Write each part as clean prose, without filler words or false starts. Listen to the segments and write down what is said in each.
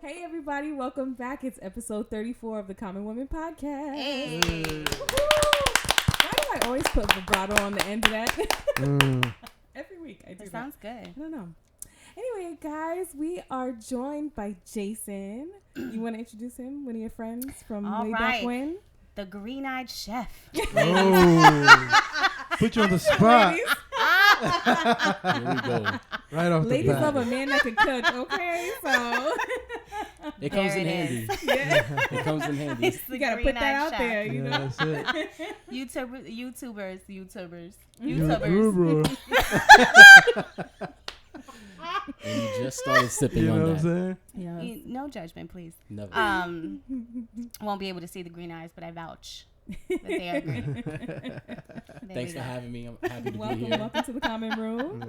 Hey everybody, welcome back. It's episode 34 of the Common Woman Podcast. Hey. Why do I always put vibrato on the end of that? Every week I do that. Sounds good. I don't know. Anyway, guys, we are joined by Jason. You want to introduce him? One of your friends from All way right. back when? The green-eyed chef. Oh, put you on the spot. Ladies, Here we go. Right off ladies the bat. love a man that can cook, okay? So, It comes in There it handy. yeah. It comes in handy. It's the You got to put that green-eyed out chef. there, you Yeah, know? that's it. YouTubers. And you just started sipping You know on what I'm that. saying? Yeah. No judgment, please. Never. Won't be able to see the green eyes, but I vouch that they are green. There Thanks we for go. having me. I'm happy to Welcome, be here. welcome to the common room.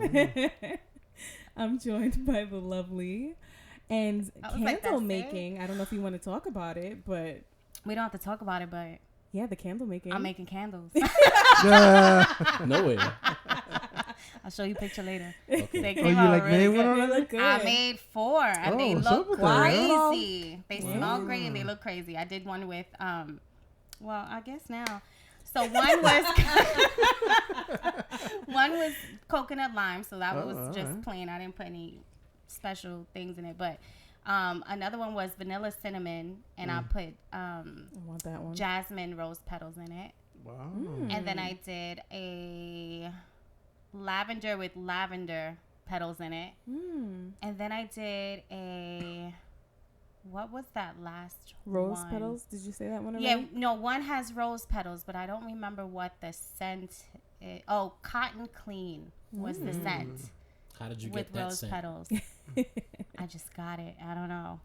I'm joined by the lovely and I was like, candle that's making. I don't know if you want to talk about it, but We don't have to talk about it, but yeah, the candle making. I'm making candles. No way. I'll show you a picture later. Okay. They Oh, came you out like really made one good. They already? look good. I made 4 and they Oh, what's up look with that? crazy. They smell great and they look crazy. I did one with well, I guess now. So one was coconut lime, so that was just alright. plain. I didn't put any special things in it, but another one was vanilla cinnamon and I put I want that one. jasmine rose petals in it. Wow. And then I did a lavender with lavender petals in it. And then I did a, what was that last Rose one? petals. Did you say that one already? Yeah, no, one has rose petals, but I don't remember what the scent is. Oh, Cotton Clean was the scent How did you with get that rose scent? petals. I just got it. I don't know.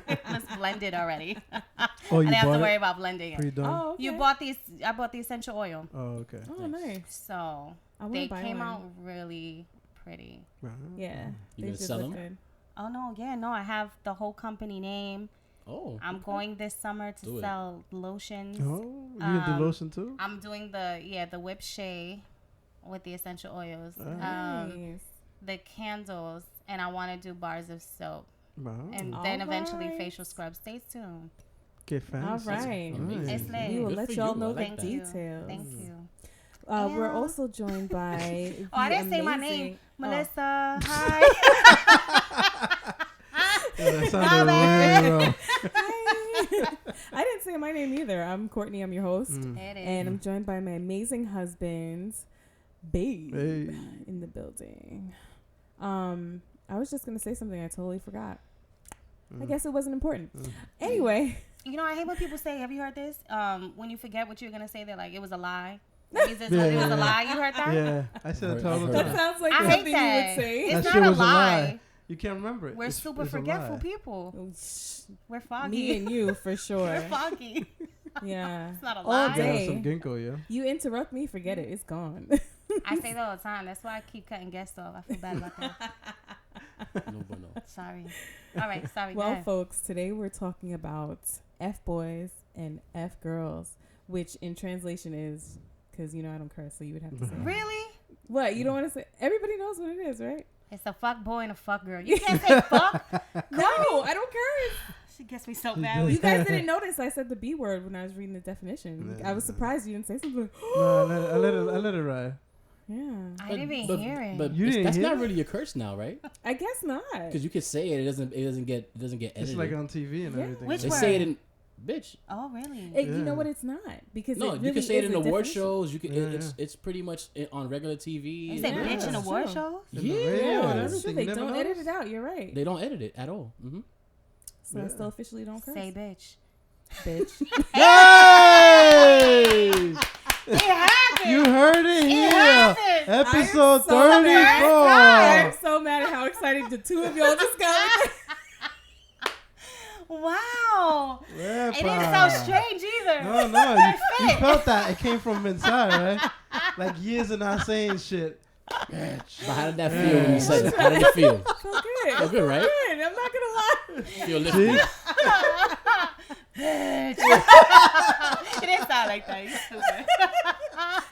It was blended already. Oh, I you didn't have to bought worry it about blending it. pre-done? Oh, okay. You bought these. I bought the essential oil. Oh, okay. Oh, nice. So I wanna they buy came one. out really pretty. Wow. Yeah. You they gonna just sell look them? good. Oh no, I have the whole company name. Oh. I'm going this summer to Do it. sell lotions. Oh, you gonna do lotion too? I'm doing the whip shea with the essential oils. Nice. The candles, and I want to do bars of soap, Wow. and then eventually Alright. facial scrubs. Stay tuned. Get fancy. All right. Amazing. It's lit. We will Good let for y'all you. know I the like that. details. Thank you. We're Yeah. also joined by. Oh, I the didn't say my amazing- name, Oh. Melissa. Hi. Yeah, that sounded real. I didn't say my name either. I'm Courtney. I'm your host. It is. And I'm joined by my amazing husband, Babe, Hey. in the building. I was just going to say something I totally forgot. I guess it wasn't important. Anyway. You know, I hate when people say, have you heard this? When you forget what you're going to say, they're like, it was a lie. It means it was a lie. You heard that? Yeah, I said it I've all the heard That time. sounds like I hate something you that. would say. It's That not shit a was a lie. lie. You can't remember it. We're It's- super it's a forgetful lie. people. We're foggy. Me and you, for sure. We're foggy. Yeah. It's not a All lie. Yeah, day. some ginkgo, yeah. You interrupt me, forget it. It's gone. I say that all the time. That's why I keep cutting guests off. I feel bad about that. No bueno. Sorry. All right. Sorry. go Well, ahead. folks, today we're talking about F boys and F girls, which in translation is, because you know I don't curse, so you would have to say it. Really? What? You don't want to say? Everybody knows what it is, right? It's a fuck boy and a fuck girl. You can't say fuck. No, I don't curse. She gets me so She mad. You guys didn't notice I said the B word when I was reading the definition. I was surprised you didn't say something. No, I let it ride. Yeah, I didn't even hear it. But You didn't that's hear not it? really a curse now, right? I guess not. Because you could say it. It doesn't get edited. It's like on TV and Yeah. everything. Which They word? say it in bitch. Oh, really? You Yeah. know what? It's not because No, it you really can say it is in a award definition. shows. You can. Yeah, It's pretty much on regular TV. You say Yeah, bitch in that's award true. shows? In the radio and Yeah. That's everything. true. You They never don't noticed? edit it out. You're right. They don't edit it at all. Mm-hmm. So I still officially don't curse. Say bitch. Bitch. Hey! It happened. You heard it here. happened. Episode I am 34. so mad at how excited the two of y'all just got. Wow. Yeah, It didn't sound strange either. No, you felt that. It came from inside, right? Like years of not saying shit. Bitch. But how did that feel when you said it? How did it feel? Felt good. Felt good, right? Good. I'm not gonna lie. Feel lifted. Bitch. It didn't sound like that. You stupid.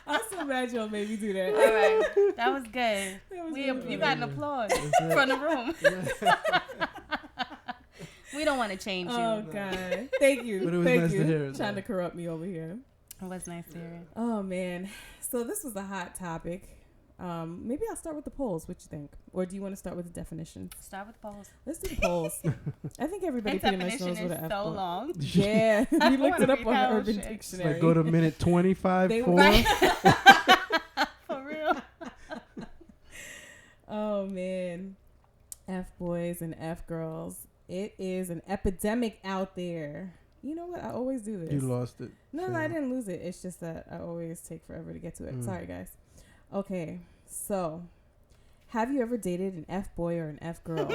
I'm so mad y'all made me do that. All right. That was good. That was You really got an applause from the room. We don't want to change you. Oh God! Thank you. But it was Thank nice you. to hear it, Trying though. to corrupt me over here. It was nice to hear it. Oh man! So this was a hot topic. Maybe I'll start with the polls. What you think? Or do you want to start with the definitions? Start with the polls. Let's do the polls. I think everybody That pretty much knows definition what is an so F-bomb. long. Yeah, I you don't looked it wanna up read on that whole Urban shit. Dictionary. Like go to minute 25, They- 4. right. For real. Oh man, F boys and F girls. It is an epidemic out there. You know what? I always do this. You lost it. No, So- I didn't lose it. It's just that I always take forever to get to it. Sorry, guys. Okay, so have you ever dated an F boy or an F girl?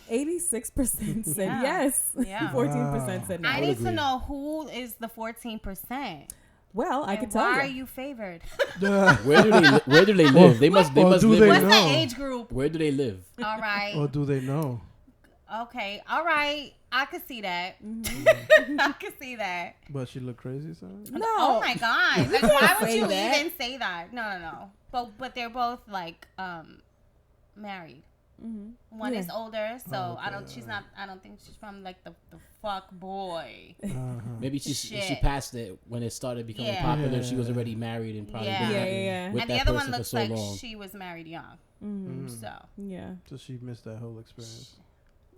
86% said Yeah. yes. Yeah. 14% said no. I would need to agree. know who is the 14%. Well, I And can tell why are you. you favored? Where do they live? They must or live. do they What's know? the age group? Where do they live? All right. Or do they know? Okay. All right. I could see that. Mm-hmm. I could see that. But she look crazy, son? No. Oh my God. Like, why would say you that. even say that? No. But they're both like married. Mm-hmm. One Yeah. is older, so Oh, okay, I don't think she's from like the fuck boy. Maybe she Shit. passed it when it started becoming Yeah. popular. She was already married and probably Yeah. been Yeah, with yeah. with And the that other person one for looks so like long. she was married young. Mm-hmm. So Yeah. So she missed that whole experience.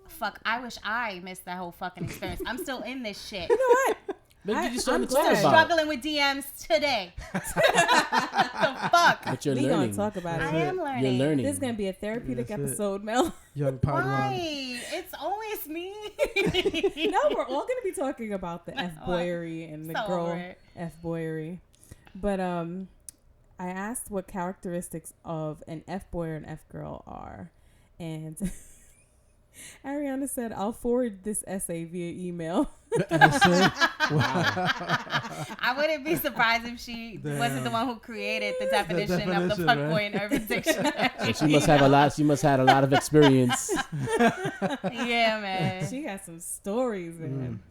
fuck, I wish I missed that whole fucking experience. I'm still in this shit. But I- you just started I'm to talk glad. about. Struggling with DMs today. The fuck? But you're We learning. gonna talk about I it. am learning. You're learning. This is gonna be a therapeutic That's it. episode, Mel. Young Padawan. Why? It's always me. No, we're all gonna be talking about the F boyery and the So girl over it. F boyery. But I asked what characteristics of an F boy or an F girl are, and Ariana said, "I'll forward this essay via email." I wouldn't be surprised if she wasn't the one who created the definition of the definition, fuckboy right? in Urban Dictionary. So she must have a lot. She must have had a lot of experience. Yeah, man. She got some stories, man.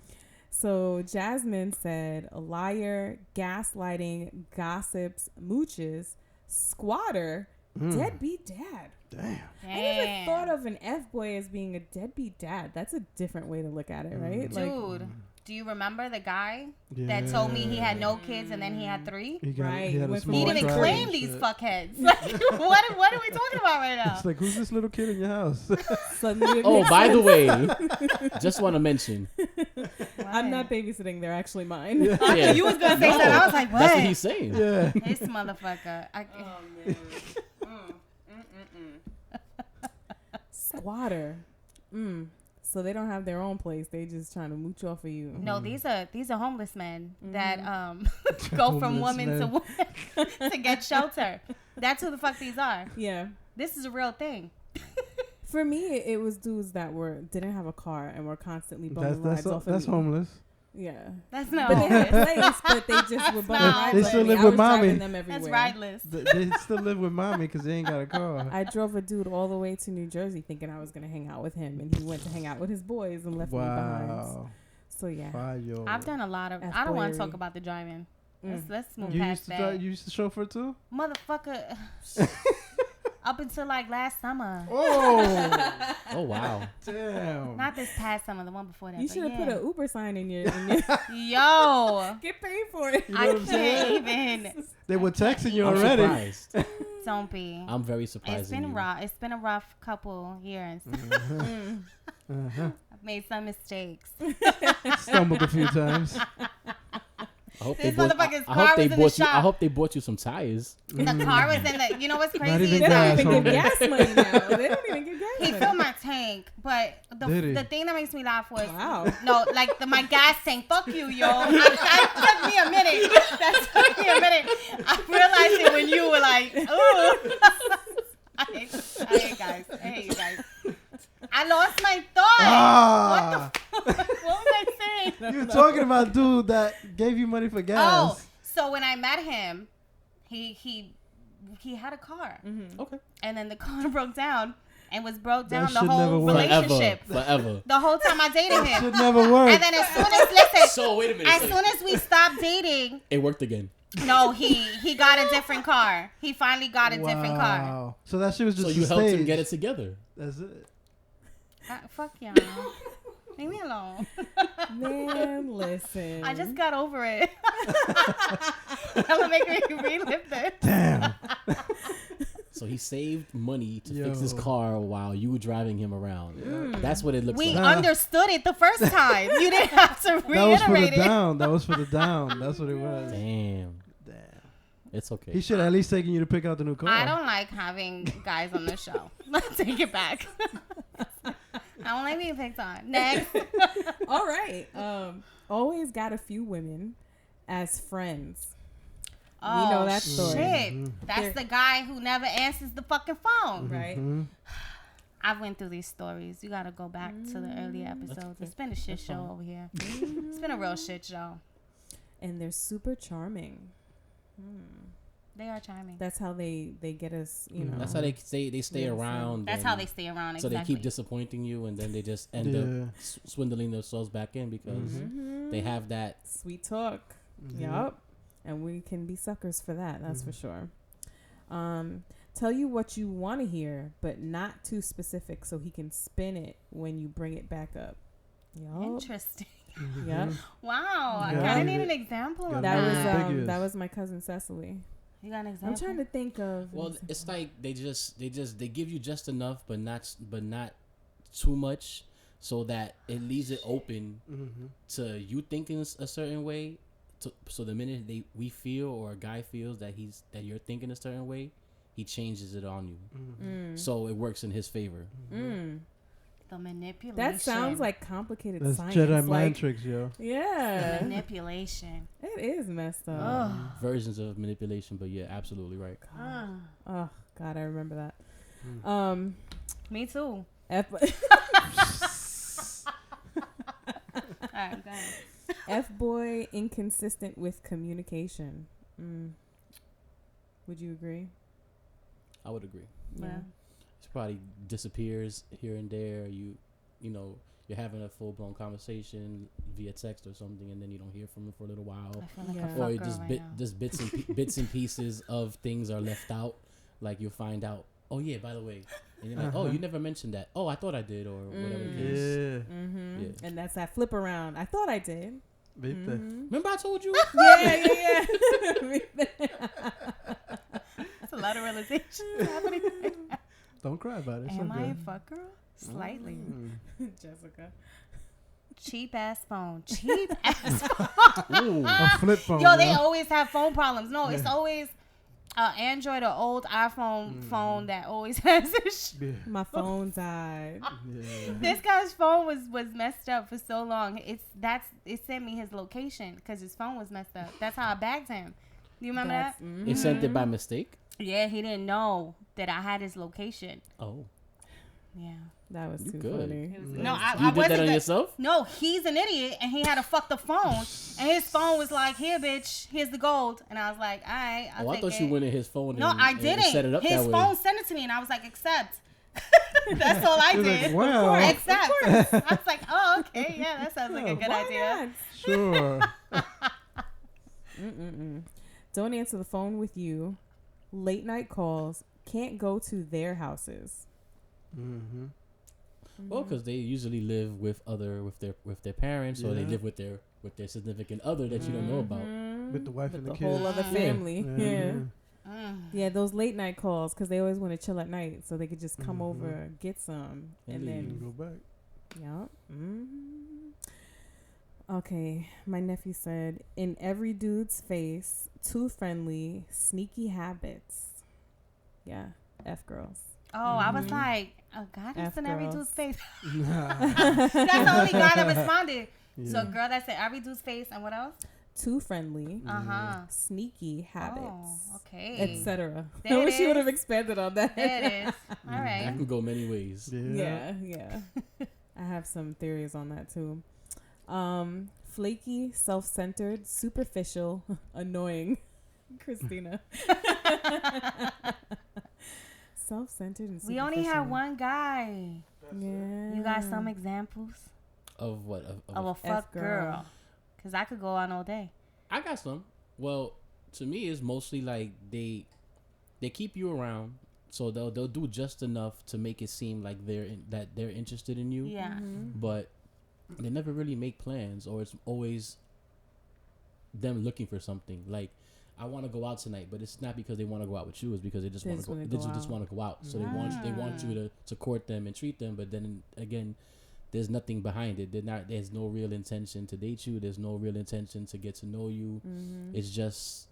So Jasmine said, "A liar, gaslighting, gossips, mooches, squatter, deadbeat dad." Damn. I never thought of an F boy as being a deadbeat dad. That's a different way to look at it, right? Dude, do you remember the guy that told me he had no kids and then he had 3? Right, He had a went from small He didn't tribe claim and these shit. fuckheads. Like, what are we talking about right now? It's like, who's this little kid in your house? Suddenly it Oh, makes by the sense. way, just want to mention. I'm not babysitting. They're actually mine. Yeah. You was gonna say that. I was like, what? That's what he's saying. yeah. This motherfucker. Squatter. So they don't have their own place. They just trying to mooch off of you. No, these are homeless men that go from Homeless woman to men. woman to get shelter. That's who the fuck these are. Yeah. This is a real thing. For me, it was dudes that didn't have a car and were constantly bumming rides off of That's me. homeless. Yeah. That's not But they had a homeless. place, but they just were bumming not rides They off still of me. live I with was driving mommy. them That's everywhere. rideless. They still live with mommy because they ain't got a car. I drove a dude all the way to New Jersey thinking I was going to hang out with him, and he went to hang out with his boys and left me behind. Wow. So, yeah. Fire. I've done a lot of. F I don't want to boyery. talk about the driving. Let's move You past used to that. you used to chauffeur too? Motherfucker. Up until like last summer. Oh, Oh wow. damn. Not this past summer, the one before that. You but should have yeah. put an Uber sign in your Yo. get paid for it. You know I what I'm saying? can't even. They were texting you I'm already. surprised. Don't be. I'm very surprised. It's been in you. rough. It's been a rough couple years. Uh-huh. I've made some mistakes. Stumbled a few times. I hope This they bought. motherfucker's I car hope they was in the bought you. I shop. hope they bought you some tires. The car was in the. You know what's crazy? even They is don't gas, even give homie. gas money now. They don't even give gas he money. filled my tank, but Did he? the thing that makes me laugh was Wow. no, like my gas tank. Fuck you, yo. That took me a minute. That took me a minute. I realized it when you were like, ooh. I hate guys. I hate you guys. I lost my thought. Ah, What was I saying? you were talking about dude that gave you money for gas. Oh, so when I met him, he he had a car, Okay. and then the car broke down. And was broke That down the should never whole work. relationship. Forever. The whole time I dated him. Should never work. And then as soon as, listen. So wait a minute. As soon as we stopped dating. It worked again. No, he got a different car. He finally got a different car. Wow. So that shit was just So you a helped him stage. get it together. That's it. Fuck y'all. Leave me alone. Man, listen. I just got over it. Y'all make me relive this. Damn. So he saved money to Yo. fix his car while you were driving him around. That's what it looks We like. understood it the first time. You didn't have to That was for the reiterate it. down. That was for the down. That's what it was. Damn. Damn. It's okay. He should have at least taken you to pick out the new car. I don't like having guys on the show. Let's take it back. I don't like being picked on. Next. All right. Always got a few women as friends. Oh, We know that story. shit. Mhm. That's There- the guy who never answers the fucking phone. Right. Mhm. I went through these stories. You got to go back to the earlier episodes. okay. It's been a shit That's show fine. over here. It's been a real shit show. And they're super charming. They are charming. That's how they get us, you know. That's how they stay Yeah, around. That's and how they stay around. So Exactly. they keep disappointing you, and then they just end Yeah. up swindling themselves back in because Mhm. they have that. Sweet talk. Mhm. Yup. And we can be suckers for that. That's for sure. Tell you what you want to hear, but not too specific, so he can spin it when you bring it back up. Yup. Interesting. Yep. Wow. I Yeah. kind of need an example of Gotta That be was that. ambiguous. that was my cousin Cecily. You got an I'm example? trying to think of. Well, it's like they give you just enough, but not too much, so that it leaves it open Mhm. to you thinking a certain way. So the minute we feel or a guy feels that you're thinking a certain way, he changes it on you. Mhm. So it works in his favor. The manipulation. That sounds like complicated That's science. Jedi mind like, tricks, yo. yeah, manipulation. it is messed up. Ugh. Versions of manipulation, but yeah, absolutely right. Oh God, I remember that. Me too. F All right, go ahead. boy inconsistent with communication. Would you agree? I would agree. Yeah. He probably disappears here and there. You know, you're having a full blown conversation via text or something, and then you don't hear from him for a little while. I feel like Yeah. a Or fuck girl right now. just bits and pieces of things are left out. Like you'll find out, oh yeah, by the way, and you're like, oh, you never mentioned that. Oh, I thought I did, or whatever the case. Yeah. Yeah. And that's that flip around. I thought I did. Viste. Remember I told you? Yeah. That's a lot of realization happening. Don't cry about it. It's Am I a okay. fuck girl? Slightly. Jessica. Cheap ass phone. Cheap ass phone. Ooh. A flip phone. Yo, they yo. always have phone problems. No, it's Yeah. always Android or old iPhone phone that always has this. Yeah. My phone died. Yeah. This guy's phone was messed up for so long. It sent me his location because his phone was messed up. That's how I bagged him. Do you remember that? It sent it by mistake. Yeah, he didn't know that I had his location. Oh, Yeah. That was You too good. funny. No, I you did wasn't that on good. yourself? No, he's an idiot, and he had to fuck the phone, and his phone was like, "Here, bitch, here's the gold," and I was like, "All right, I'll Oh, I take thought it." you went in his phone. No, and, I and didn't. set it up His that phone way. sent it to me, and I was like, "Accept." That's all I He was like, did. "Well." Accept. I was like, "Oh, okay, yeah, that sounds like a good Why idea." Sure. Don't answer the phone with you. Late night calls. Can't go to their houses. Mm-hmm. Well, because they usually live with their parents, or they Yeah. live with their significant other that you don't know about. With the wife With and the the kids. whole other family. Yeah. Mm. Yeah, those late night calls because they always want to chill at night, so they could just come over, get some, and And then And go back. yeah. Okay, my nephew said, in every dude's face, too friendly, sneaky habits. Yeah, F girls. Oh, I was like, "Oh God, F it's in every girls. dude's face." Nah. That's the only guy that responded. So, Yeah. a girl that said every dude's face, and what else? Too friendly, sneaky habits, Oh, okay. etc. There I it wish you would have is. expanded on that. There it is. All That right. can go many ways. Yeah. Yeah. I have some theories on that too. Flaky, self-centered, superficial, annoying. Christina. Self-centered and We only have one guy. Yeah. You got some examples Of what? of a fuck girl? Because I could go on all day. I got some. Well, to me, it's mostly like they keep you around, so they'll do just enough to make it seem like they're interested in you. Yeah. But they never really make plans, or it's always them looking for something. Like, I want to go out tonight, but it's not because they want to go out with you. It's because they just want to go. They just want to go out. So they want you to court them and treat them. But then again, there's nothing behind it. There's no real intention to date you. There's no real intention to get to know you. It's just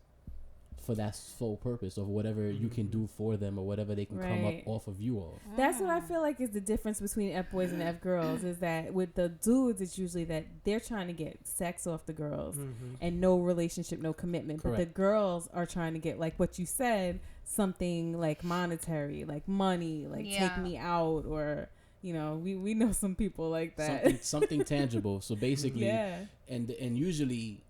for that sole purpose of whatever you can do for them or whatever they can come up off of you of. That's what I feel like is the difference between F boys and F girls, is that with the dudes, it's usually that they're trying to get sex off the girls and no relationship, no commitment. Correct. But the girls are trying to get, like what you said, something like monetary, like money, like take me out, or, you know, we know some people like that. Something tangible. So basically, and usually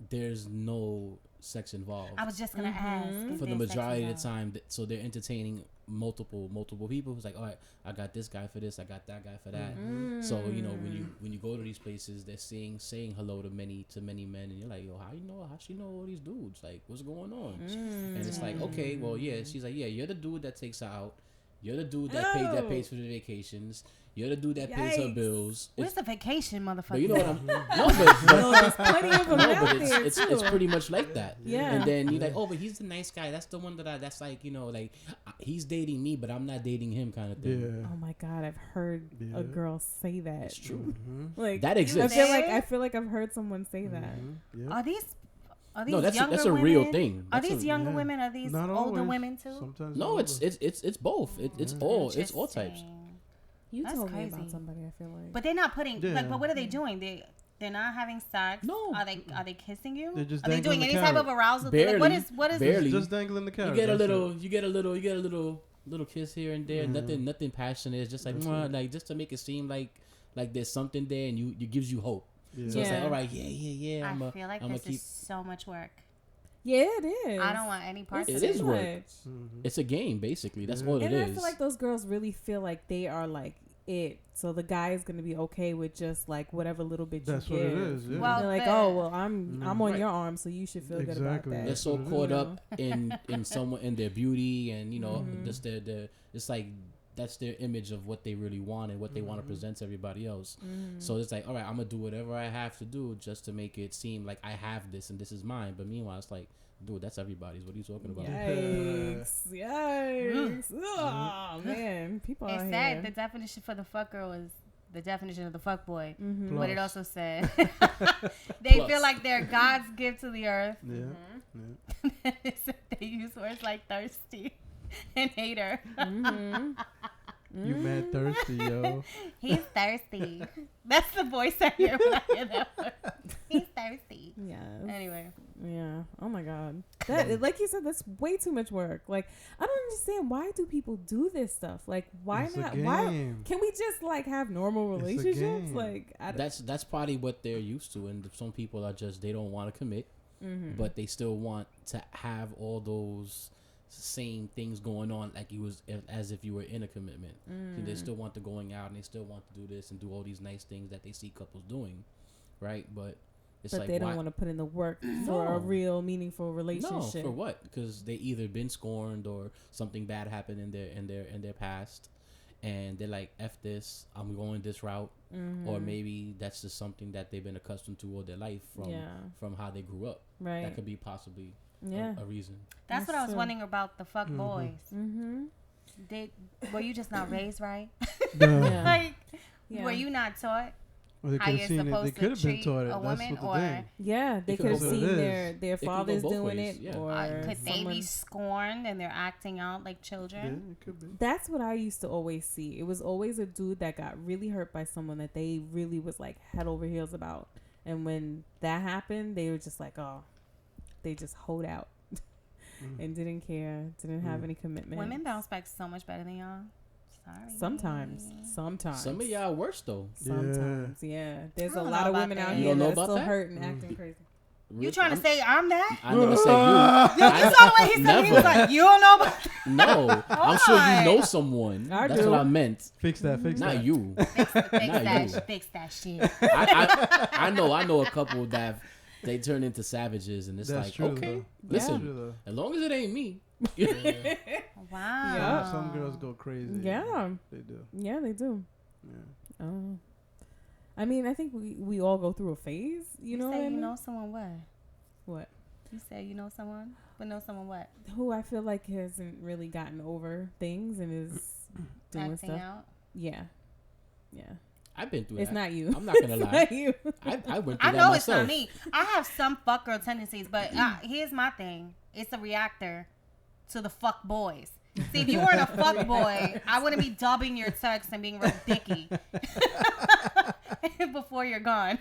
there's no sex involved. I was just gonna ask for the majority of the time. So they're entertaining multiple people. Who's like, all right, I got this guy for this, I got that guy for that. So you know, when you go to these places, they're saying hello to many men, and you're like, yo, how she know all these dudes? Like, what's going on? And it's like, okay, well, yeah. She's like, yeah, you're the dude that takes her out. You're the dude that pays for the vacations. You're the dude that pays her bills. Where's the vacation, motherfucker? But you know what I'm... There's plenty of them out there, it's pretty much like that. Yeah. And then you're like, oh, but he's the nice guy. That's the one that's like, you know, like, he's dating me, but I'm not dating him kind of thing. Yeah. Oh my God, I've heard a girl say that. It's true. Like, that exists. I feel like I've heard someone say that. Yeah. Are these no, that's a women? real thing. Are these younger women? Are these Not older always. women too? Sometimes no, it's both. It's all types. You That's told me crazy. about somebody, I feel like. But they're not putting like. But what are they doing? They're not having sex. No. Are they kissing you? They're just are they doing dangling any the type carrot. of arousal? Barely. Like, what is Barely. Just dangling the carrot. You get a little kiss here and there. Nothing passionate. It's just like like just to make it seem like there's something there, and it gives you hope. Yeah. So it's like, all right, yeah. I feel like this is so much work. Yeah, it is. I don't want any parts of it. it. Is work. It's a game, basically. That's all it is. And I feel like those girls really feel like they are like it. So the guy is going to be okay with just like whatever little bit That's you what give. it is. Yeah. Well, they're like, oh, well, I'm on your arm, so you should feel good about Exactly. that. They're so caught up in someone, in their beauty, and you know, just their it's like that's their image of what they really want and what they want to present to everybody else. So it's like, all right, I'm gonna do whatever I have to do just to make it seem like I have this and this is mine. But meanwhile, it's like, dude, that's everybody's. What are you talking about? Yikes! Oh man, people It out said here. the definition for the fuck girl is the definition of the fuck boy. Mm-hmm. But it also said they feel like they're God's gift to the earth. Yeah. It said they use words like thirsty and hater. You mad thirsty, yo. He's thirsty. That's the voice I hear when I hear that word. He's thirsty. Yes. Anyway. Yeah. Oh my God. That, like you said, that's way too much work. Like, I don't understand, why do people do this stuff? Like, why It's a not? game. Why can we just like have normal It's a relationships? game. Like, That's probably what they're used to, and some people are just, they don't want to commit, but they still want to have all those same things going on, like you was as if you were in a commitment. They still want the going out, and they still want to do this and do all these nice things that they see couples doing, right? But it's but like, they don't want to put in the work for a real meaningful relationship. No, for what? Because they either been scorned or something bad happened in their past, and they're like, F this, I'm going this route. Or maybe that's just something that they've been accustomed to all their life from how they grew up. Right. That could be possibly a reason. That's what I was true. wondering about the fuck boys. Were you just not raised right? Yeah. Like, Yeah. were you not taught Or they how could you're have seen it. They supposed could to have been treat taught it. a That's woman, what the or thing. Yeah, they It could have could go seen both their could go fathers both doing ways, it, yeah. or could they someone. be scorned and they're acting out like Yeah, children? it could be. That's what I used to always see. It was always a dude that got really hurt by someone that they really was like head over heels about, and when that happened, they were just like, oh, they just hold out and didn't care, didn't have any commitment. Women bounce back so much better than y'all. Sorry. Sometimes. Some of y'all worse though. Sometimes, yeah. There's I a don't lot know of about women that. out You here don't know that are about still that? hurt and acting crazy. You trying to say I'm that? I never said you. You saw the way he said he was like, you don't know about that? No, I'm sure you know someone. That's what I meant. Fix that. Not you. Fix that shit. I know a couple that they turn into savages, and it's That's like, true, okay, though. listen, as long as it ain't me. Wow. Yeah. Some girls go crazy. Yeah. They do. Yeah, they do. Yeah. I mean, I think we all go through a phase. You know what I mean? You know someone what? What? You say you know someone, but know someone what? Who I feel like hasn't really gotten over things and is doing Acting stuff. out. Yeah. I've been through It's that. not you. I'm not gonna lie. Not you. I went through I that know myself. it's not me. I have some fuck girl tendencies, but here's my thing. It's a reactor to the fuck boys. See, if you weren't a fuck boy, I wouldn't be dubbing your text and being real dicky before you're gone.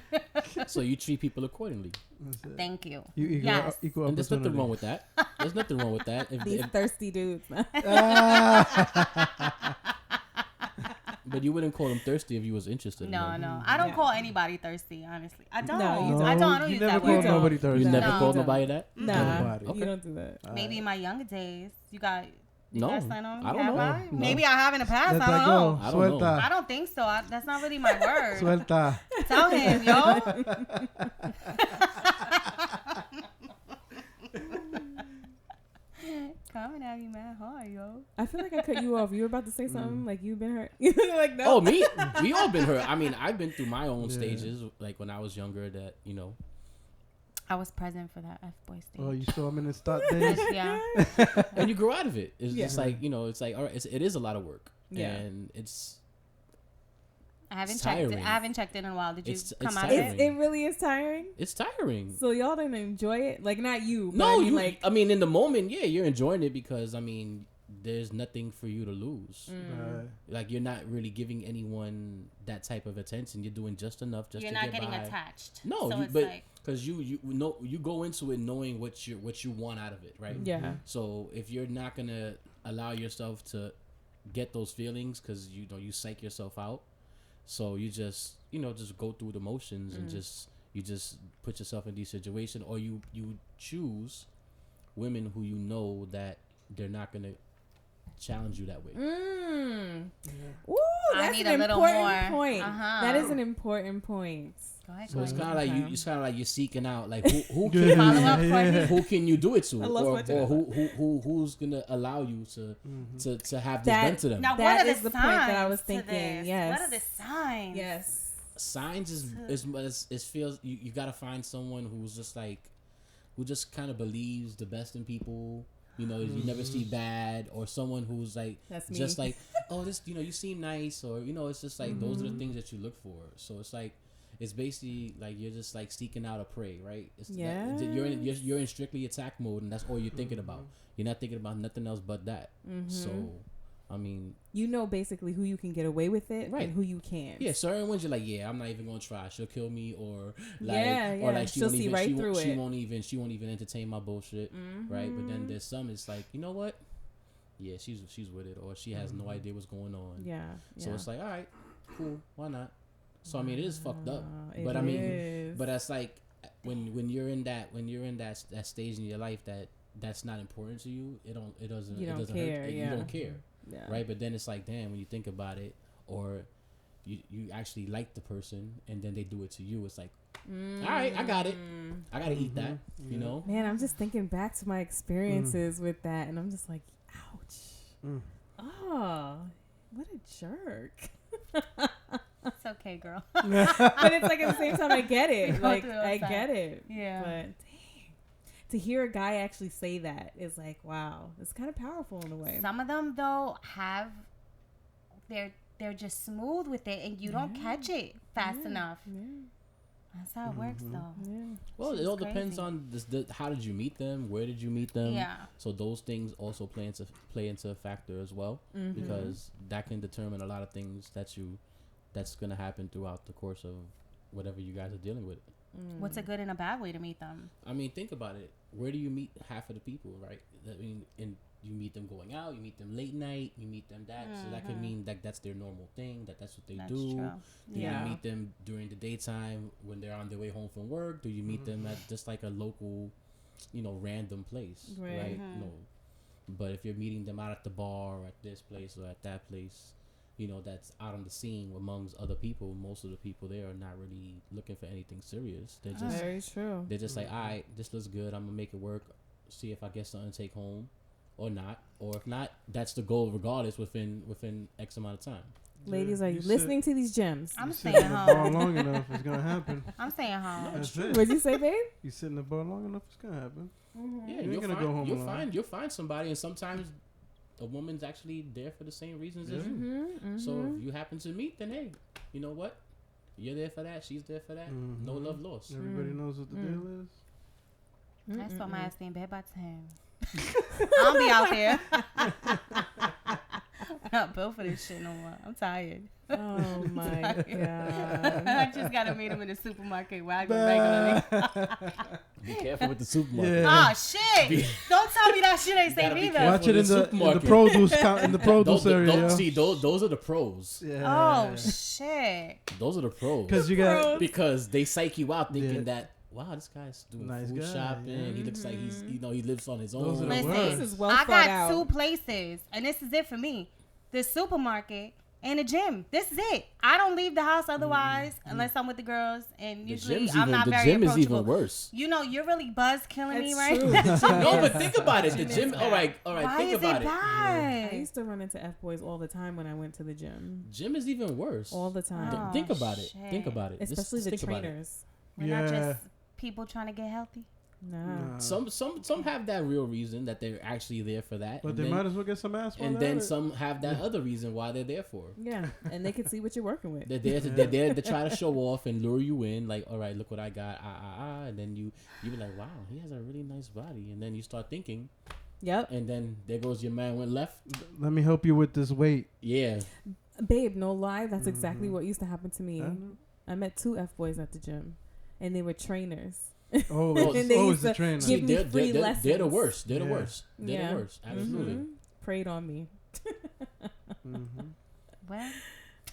So you treat people accordingly. Thank you. Yes. Equal And there's nothing wrong with that. There's nothing wrong with that. These thirsty dudes. But you wouldn't call them thirsty if you was interested. No, in them. I don't call anybody thirsty. Honestly, I don't. No, you I don't You use never that word. call nobody thirsty. You never No. called nobody that. Nah, Nobody. Okay. you don't do that. Maybe in my younger days, you guys No, sign on me? I don't Have know. I? No. Maybe I have in the past. Let I that don't go. know. I don't know. I don't think so. That's not really my word. Suelta. Tell him, yo. Coming at me mad hard, yo. I feel like I cut you off. You were about to say something like you've been hurt. Like no. Oh, me? We all been hurt. I mean, I've been through my own stages, like when I was younger. That I was present for that F-boy stage. Oh, you saw him in his start days? Yeah. and you grow out of it. It's Yeah. just like it's like all right. It is a lot of work, Yeah. and it's I haven't tiring. checked it. I haven't checked it in a while. Did you It's come out of tiring. it? It really is tiring. it's tiring. So y'all didn't enjoy it, like not you. But No, I mean, you. like I mean, in the moment, yeah, you're enjoying it because there's nothing for you to lose. Like you're not really giving anyone that type of attention. You're doing just enough just You're to not get getting by. attached. No, so you, it's but like, because you know you go into it knowing what you want out of it, right? yeah. So if you're not gonna allow yourself to get those feelings because you psych yourself out, so you just just go through the motions and you just put yourself in these situations, or you choose women who you know that they're not gonna challenge you that way. Ooh, I that's need an a little important more. point. Uh-huh. That is an important point. go ahead. So it's Courtney. kind of like it's kind of like you're seeking out like who Yeah. can Follow up, Courtney. who can you do it to, I love or watching who's gonna allow you to have this That- done to them. Now, That what are is the point that I was signs to thinking, this? yes. What are the signs? Yes. Signs is feels you gotta find someone who's just like who just kind of believes the best in people. You never see bad, or someone who's like That's me. just like, oh, this you seem nice, or it's just like those are the things that you look for. So it's like it's basically like you're just like seeking out a prey, right? It's Yes. you're in strictly attack mode, and that's all you're thinking about. You're not thinking about nothing else but that. So I mean, Basically who you can get away with it Right. and who you can't. yeah, certain ones you're like, yeah, I'm not even gonna try. She'll kill me, or like, Yeah, or yeah. like She'll see right through she it. won't even entertain my bullshit, right? But then there's some it's like, you know what? Yeah, she's with it, or she has no idea what's going on. Yeah. So yeah. it's like, all right, cool, why not? So I mean, it is fucked up, It but I mean, is. but that's like when you're in that stage in your life that's not important to you. It doesn't You don't hurt. care, You yeah. don't care. Yeah. Right, but then it's like, damn, when you think about it, or you actually like the person and then they do it to you, it's like, all right, I got it, I gotta eat that, Man, I'm just thinking back to my experiences with that, and I'm just like, ouch. Oh, what a jerk. It's okay, girl. But it's like at the same time, I get it. Go Like, through I those get it. Yeah. But dang, to hear a guy actually say that is like, wow, it's kind of powerful in a way. Some of them though they're just smooth with it, and you don't catch it fast enough. Yeah. That's how it works, though. Yeah. Well, it She's all depends crazy. on how did you meet them, where did you meet them. Yeah. So those things also play into a factor as well, because that can determine a lot of things that's gonna happen throughout the course of whatever you guys are dealing with. What's a good and a bad way to meet them? I mean, think about it. Where do you meet half of the people, right? I mean, in you meet them going out, you meet them late night, you meet them that. So that could mean that that's their normal thing, that's what they do. True. Do you meet them during the daytime when they're on their way home from work? Do you meet them at just like a local, random place, right? No. But if you're meeting them out at the bar or at this place or at that place, that's out on the scene amongst other people, most of the people there are not really looking for anything serious. They're just very true. They're just like, all right, this looks good. I'm gonna make it work. See if I get something to take home, or not. Or if not, that's the goal regardless. Within X amount of time. Ladies, are you listening to these gems? I'm staying home. Long enough, it's gonna happen. I'm staying home. That's it. What'd you say, babe? You sit in the bar long enough, it's gonna happen. Yeah, you'll find somebody, and sometimes a woman's actually there for the same reasons as you. So if you happen to meet, then hey, you know what? You're there for that. She's there for that. No love lost. Everybody knows what the deal is. I saw my ass in bed by 10. I'll be out there. I'm not built for this shit no more. I'm tired. Oh my god! I just gotta meet him in the supermarket where I go regularly. Be careful with the supermarket. Oh shit! Don't tell me that shit ain't safe either. Watch it in the produce in the produce area. See, those are the pros. Yeah. Oh shit! Those are the pros. Because they psych you out thinking that. Wow, this guy's doing food shopping. Yeah. He looks like he's, he lives on his own. Listen, this is well thought out. I got 2 places, and this is it for me: the supermarket and the gym. This is it. I don't leave the house otherwise unless I'm with the girls, and usually I'm not very approachable. The gym is even worse. You're really buzz killing me right now. No, but think about it. The gym. All right. Why think is about it bad? I used to run into F boys all the time when I went to the gym. Gym is even worse. All the time. Oh, think about it. Shit. Think about it. Especially the trainers. We're not just people trying to get healthy. No. Some have that real reason that they're actually there for that. But they might as well get some ass. And then some have that other reason why they're there for. Yeah, and they can see what you're working with. They're there to try to show off and lure you in. Like, all right, look what I got. And then you be like, wow, he has a really nice body. And then you start thinking. Yep. And then there goes your man went left. Let me help you with this weight. Yeah. Babe, no lie, that's exactly what used to happen to me. I met 2 F boys at the gym, and they were trainers. And they used to trainer. give me free lessons. They're the worst. They're the worst. They're the worst. Absolutely. Preyed on me. Well,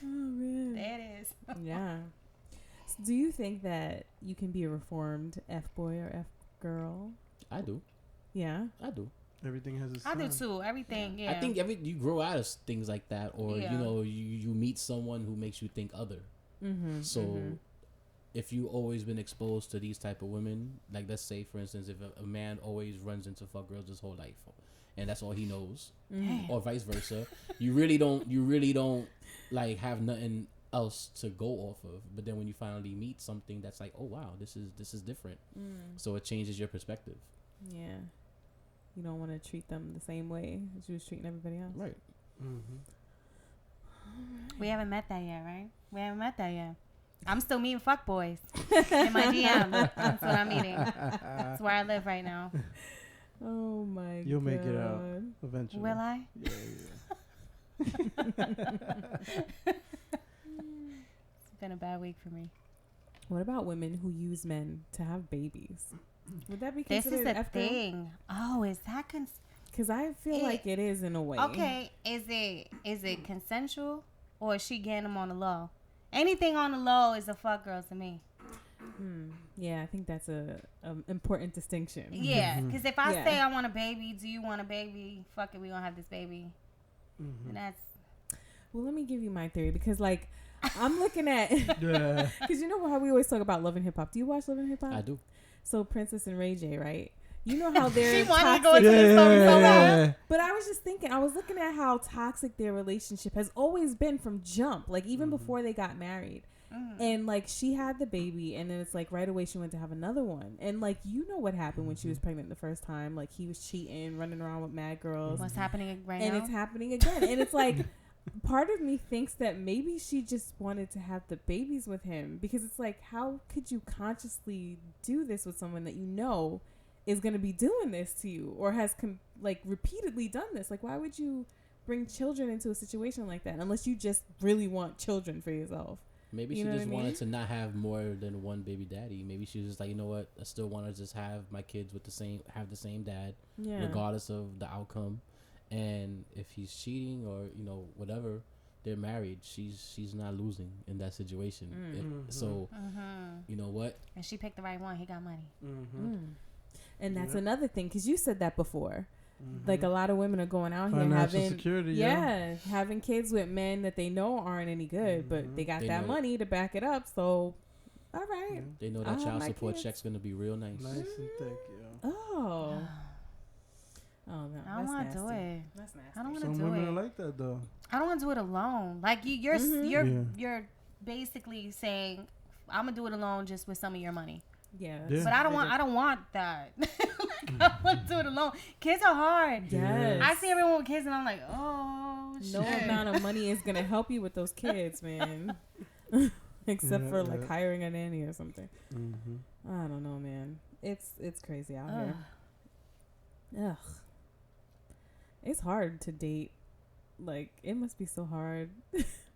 oh man, there it is. Yeah. So do you think that you can be a reformed F boy or F girl? I do. Yeah, I do. Everything has its I time. do too. Everything. Yeah. I think you grow out of things like that, or you meet someone who makes you think other. So. If you always been exposed to these type of women, like let's say for instance, if a man always runs into fuck girls his whole life, and that's all he knows, or vice versa, you really don't like have nothing else to go off of. But then when you finally meet something that's like, oh wow, this is different, so it changes your perspective. Yeah, you don't want to treat them the same way as you was treating everybody else. Right. We haven't met that yet, right? We haven't met that yet. I'm still meeting fuckboys in my DM. That's what I'm eating. That's where I live right now. Oh my god. You'll make it out eventually. Will I? Yeah. It's been a bad week for me. What about women who use men to have babies? Would that be This considered is a F girl? thing. Oh, is that Because I feel like it is in a way. Okay, is it consensual, or is she getting them on the low? Anything on the low is a fuck girl to me. Yeah, I think that's a important distinction. Yeah, because if I say I want a baby, do you want a baby? Fuck it, we gonna have this baby. And that's. Well, let me give you my theory, because like I'm looking at because you know how we always talk about Love and Hip Hop. Do you watch Love and Hip Hop? I do. So Princess and Ray J, right? You know how they're she wanted toxic. to go into the story so bad. But I was just thinking, I was looking at how toxic their relationship has always been from jump, like even before they got married. And like she had the baby, and then it's like right away she went to have another one, and like you know what happened when she was pregnant the first time, like he was cheating, running around with mad girls. What's happening right now? And it's happening again, and it's like part of me thinks that maybe she just wanted to have the babies with him, because it's like, how could you consciously do this with someone that you know is going to be doing this to you, or has like repeatedly done this? Like, why would you bring children into a situation like that unless you just really want children for yourself? Maybe she just wanted to not have more than one baby daddy. Maybe she was just like, you know what, I still want to just have my kids with the same dad, regardless of the outcome. and if he's cheating or whatever, they're married. She's not losing in that situation. So you know what? And she picked the right one. He got money. And that's another thing, because you said that before. Like, a lot of women are going out Financial here having security, having kids with men that they know aren't any good, but they got that money to back it up. So, all right, they know that child support check's gonna be real nice. Nice and thick, Oh no, I don't want to do it. That's nasty. I don't want to Some do women it. are like that though. I don't want to do it alone. Like you're basically saying I'm gonna do it alone just with some of your money. Yeah. But I don't want that. I want to do it alone. Kids are hard. Yes. I see everyone with kids and I'm like, oh shit. No amount of money is gonna help you with those kids, man. Except for like hiring a nanny or something. I don't know, man. It's crazy out here. Ugh. It's hard to date. Like, it must be so hard.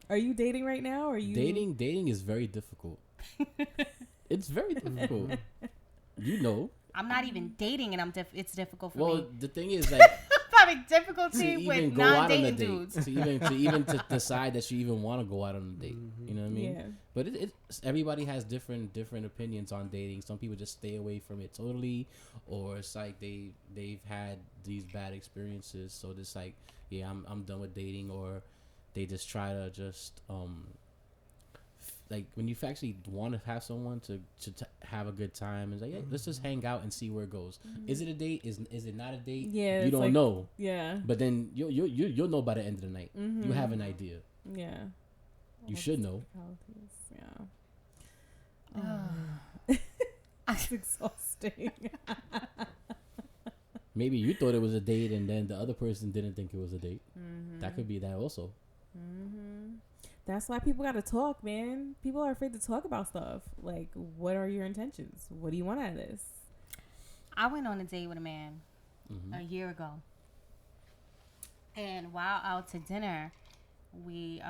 Are you dating right now? Or are you dating is very difficult. It's very difficult. I'm not even dating and it's difficult for me. Well, the thing is, like, I'm having difficulty with non-dating dudes. to even to decide that you even want to go out on a date. You know what I mean? Yeah. But it's everybody has different opinions on dating. Some people just stay away from it totally, or it's like they've had these bad experiences, so it's like, yeah, I'm done with dating, or they just try to just like, when you actually want to have someone to have a good time, it's like, yeah, let's just hang out and see where it goes. Is it a date? Is it not a date? Yeah, you don't know. Yeah. But then you'll know by the end of the night. You have an idea. Yeah. You should know. Yeah. It's exhausting. Maybe you thought it was a date and then the other person didn't think it was a date. That could be that also. That's why people got to talk, man. People are afraid to talk about stuff. Like, what are your intentions? What do you want out of this? I went on a date with a man a year ago. And while out to dinner, we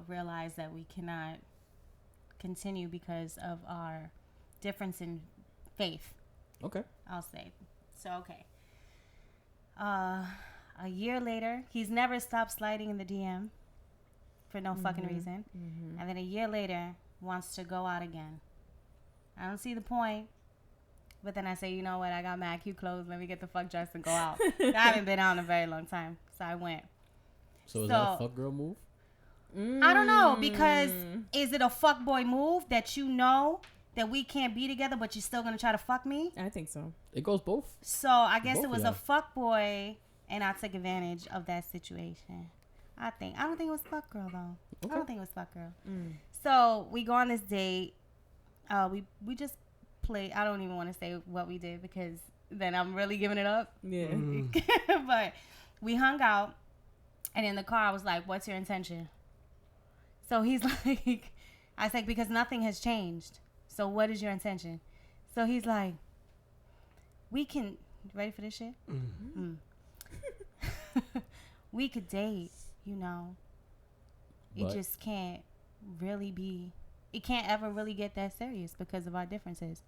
realized that we cannot continue because of our difference in faith. Okay. I'll say. So, okay. A year later, he's never stopped sliding in the DM for no fucking reason. And then a year later, wants to go out again. I don't see the point. But then I say, you know what? I got mad cute clothes. Let me get the fuck dressed and go out. I haven't been out in a very long time. So I went. So is that a fuck girl move? I don't know, because is it a fuck boy move that you know that we can't be together, but you're still gonna try to fuck me? I think so. It goes both. So I guess Both it was of a fuck boy, and I took advantage of that situation. I don't think it was fuck girl though. Okay. I don't think it was fuck girl. So we go on this date. We just play. I don't even want to say what we did because then I'm really giving it up. Yeah. But we hung out, and in the car I was like, "What's your intention?" So he's like, I said, because nothing has changed. So what is your intention? So he's like, we can, ready for this shit? We could date, you know. It But just can't really be, it can't ever really get that serious because of our differences.